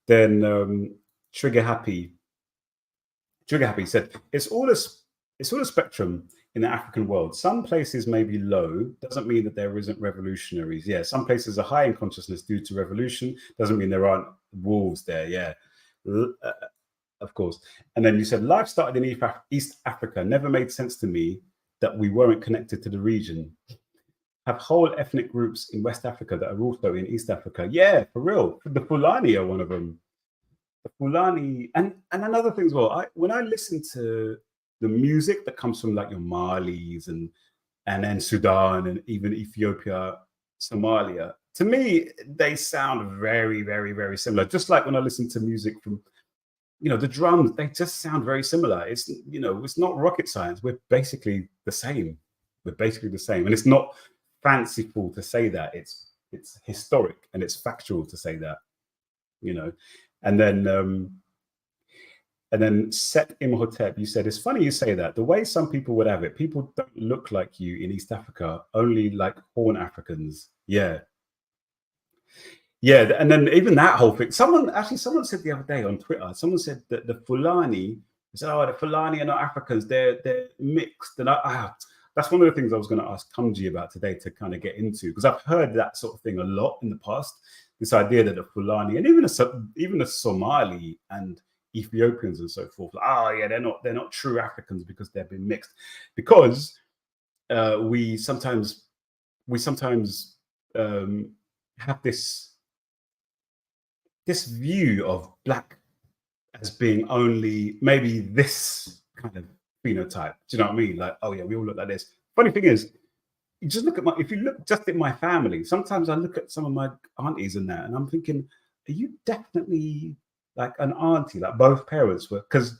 Then Trigger Happy said, it's all a spectrum in the African world. Some places may be low, doesn't mean that there isn't revolutionaries. Yeah, some places are high in consciousness due to revolution, doesn't mean there aren't wolves there. Yeah, of course. And then you said, life started in East Africa. Never made sense to me that we weren't connected to the region. Have whole ethnic groups in West Africa that are also in East Africa. Yeah, for real. The Fulani are one of them. The Fulani, and another thing as well, when I listen to the music that comes from like your Malis and then Sudan and even Ethiopia, Somalia, to me, they sound very, very, very similar. Just like when I listen to music from, you know, the drums, they just sound very similar. It's, you know, it's not rocket science. We're basically the same. We're basically the same. And it's not fanciful to say that. It's historic and it's factual to say that, you know. And then Set Imhotep, you said, it's funny you say that. The way some people would have it, people don't look like you in East Africa, only like Horn Africans. Yeah. Yeah, and then even that whole thing. Someone said the other day on Twitter, someone said that the Fulani, said, oh, the Fulani are not Africans, they're mixed. And that's one of the things I was going to ask Kamji about today to kind of get into, because I've heard that sort of thing a lot in the past. This idea that the Fulani and even the Somali and Ethiopians and so forth, like, oh yeah, they're not true Africans because they've been mixed. Because we sometimes have this view of Black as being only maybe this kind of phenotype. Do you know what I mean? Like, oh yeah, we all look like this. Funny thing is, you just look at if you look just at my family, sometimes I look at some of my aunties and that, and I'm thinking, are you definitely like an auntie? Like both parents were, because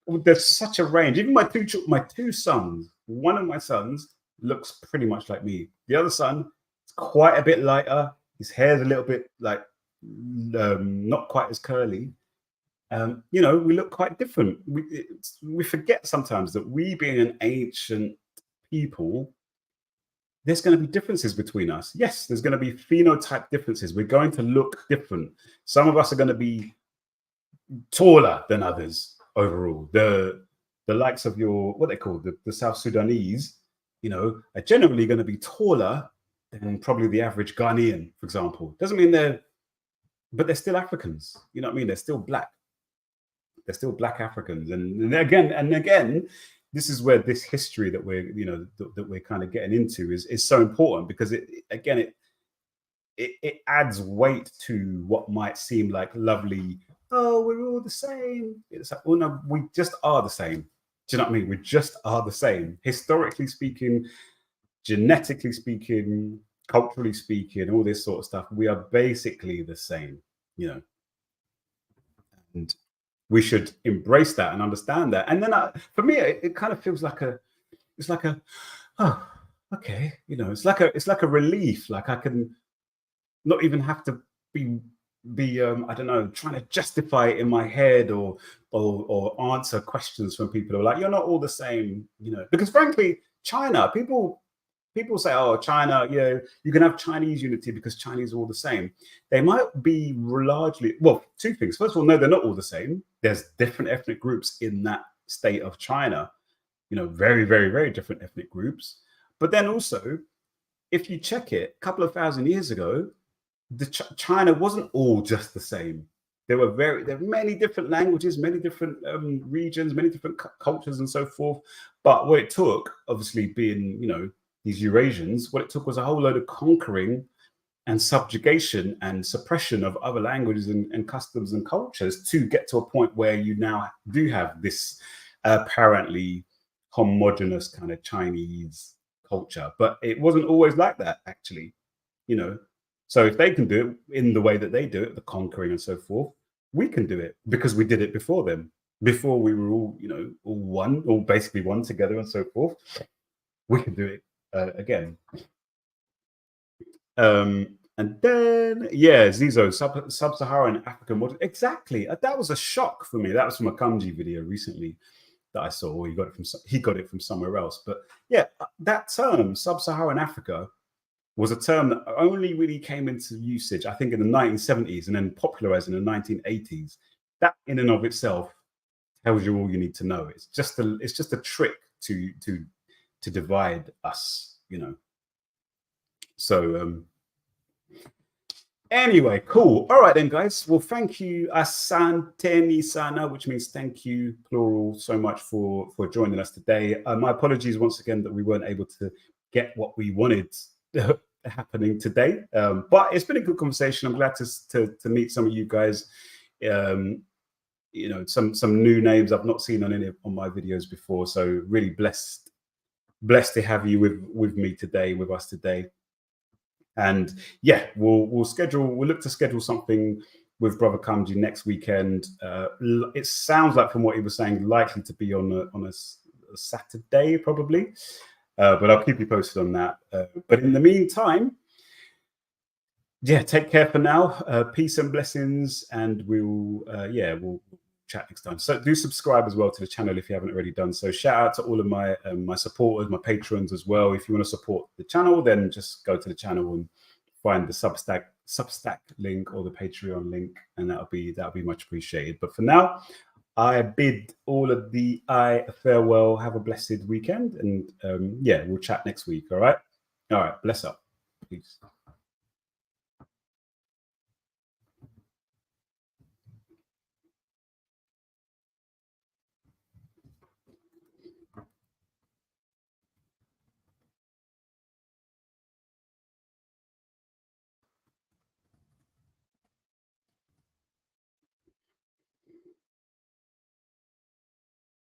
there's such a range. Even my two sons, one of my sons looks pretty much like me. The other son is quite a bit lighter. His hair's a little bit like not quite as curly. You know, we look quite different. We forget sometimes that we, being an ancient people, there's going to be differences between us. Yes, there's going to be phenotype differences. We're going to look different. Some of us are going to be taller than others overall. The likes of what they call the South Sudanese, you know, are generally going to be taller than probably the average Ghanaian, for example. Doesn't mean but they're still Africans. You know what I mean? They're still Black. They're still Black Africans. And again, this is where this history that we're kind of getting into is so important, because it adds weight to what might seem like lovely, oh, we're all the same. It's like, oh no, we just are the same. Do you know what I mean? We just are the same. Historically speaking, genetically speaking, culturally speaking, all this sort of stuff, we are basically the same, you know. And we should embrace that and understand that. And then for me, it kind of feels like oh, okay, you know, it's like a relief. Like I can not even have to be I don't know, trying to justify it in my head or answer questions from people who are like, you're not all the same, you know. Because frankly, China, people say, oh, China, yeah, you can have Chinese unity because Chinese are all the same. They might be largely, well, two things. First of all, no, they're not all the same. There's different ethnic groups in that state of China, you know, very, very, very different ethnic groups. But then also, if you check it, a couple of thousand years ago, China wasn't all just the same. There were many different languages, many different regions, many different cultures and so forth. But what it took, obviously being, you know, these Eurasians, what it took was a whole load of conquering and subjugation and suppression of other languages and customs and cultures to get to a point where you now do have this apparently homogenous kind of Chinese culture. But it wasn't always like that, actually, you know. So if they can do it in the way that they do it, the conquering and so forth, we can do it because we did it before them. Before we were all, you know, all one, all basically one together and so forth. We can do it again. And then, yeah, Zizo, sub-Saharan African model. Exactly. That was a shock for me. That was from a Kamji video recently that I saw. He got it from somewhere else. But yeah, that term, sub-Saharan Africa, was a term that only really came into usage, I think, in the 1970s and then popularized in the 1980s. That in and of itself tells you all you need to know. It's just a trick to divide us, you know. So anyway, cool. All right then, guys. Well, thank you, Asante Sana, which means thank you, plural, so much for joining us today. My apologies once again that we weren't able to get what we wanted happening today, but it's been a good conversation. I'm glad to meet some of you guys. You know, some new names I've not seen on my videos before. So really blessed to have you with me today, with us today. And yeah, we'll look to schedule something with Brother Kamji next weekend. It sounds like, from what he was saying, likely to be on a Saturday probably, but I'll keep you posted on that. But in the meantime, yeah, take care for now. Peace and blessings, and we'll chat next time. So do subscribe as well to the channel if you haven't already done so. Shout out to all of my my supporters, my patrons as well. If you want to support the channel, then just go to the channel and find the Substack link or the Patreon link, and that'll be much appreciated. But for now, I bid all of the a farewell. Have a blessed weekend, and yeah, we'll chat next week. All right, bless up, peace.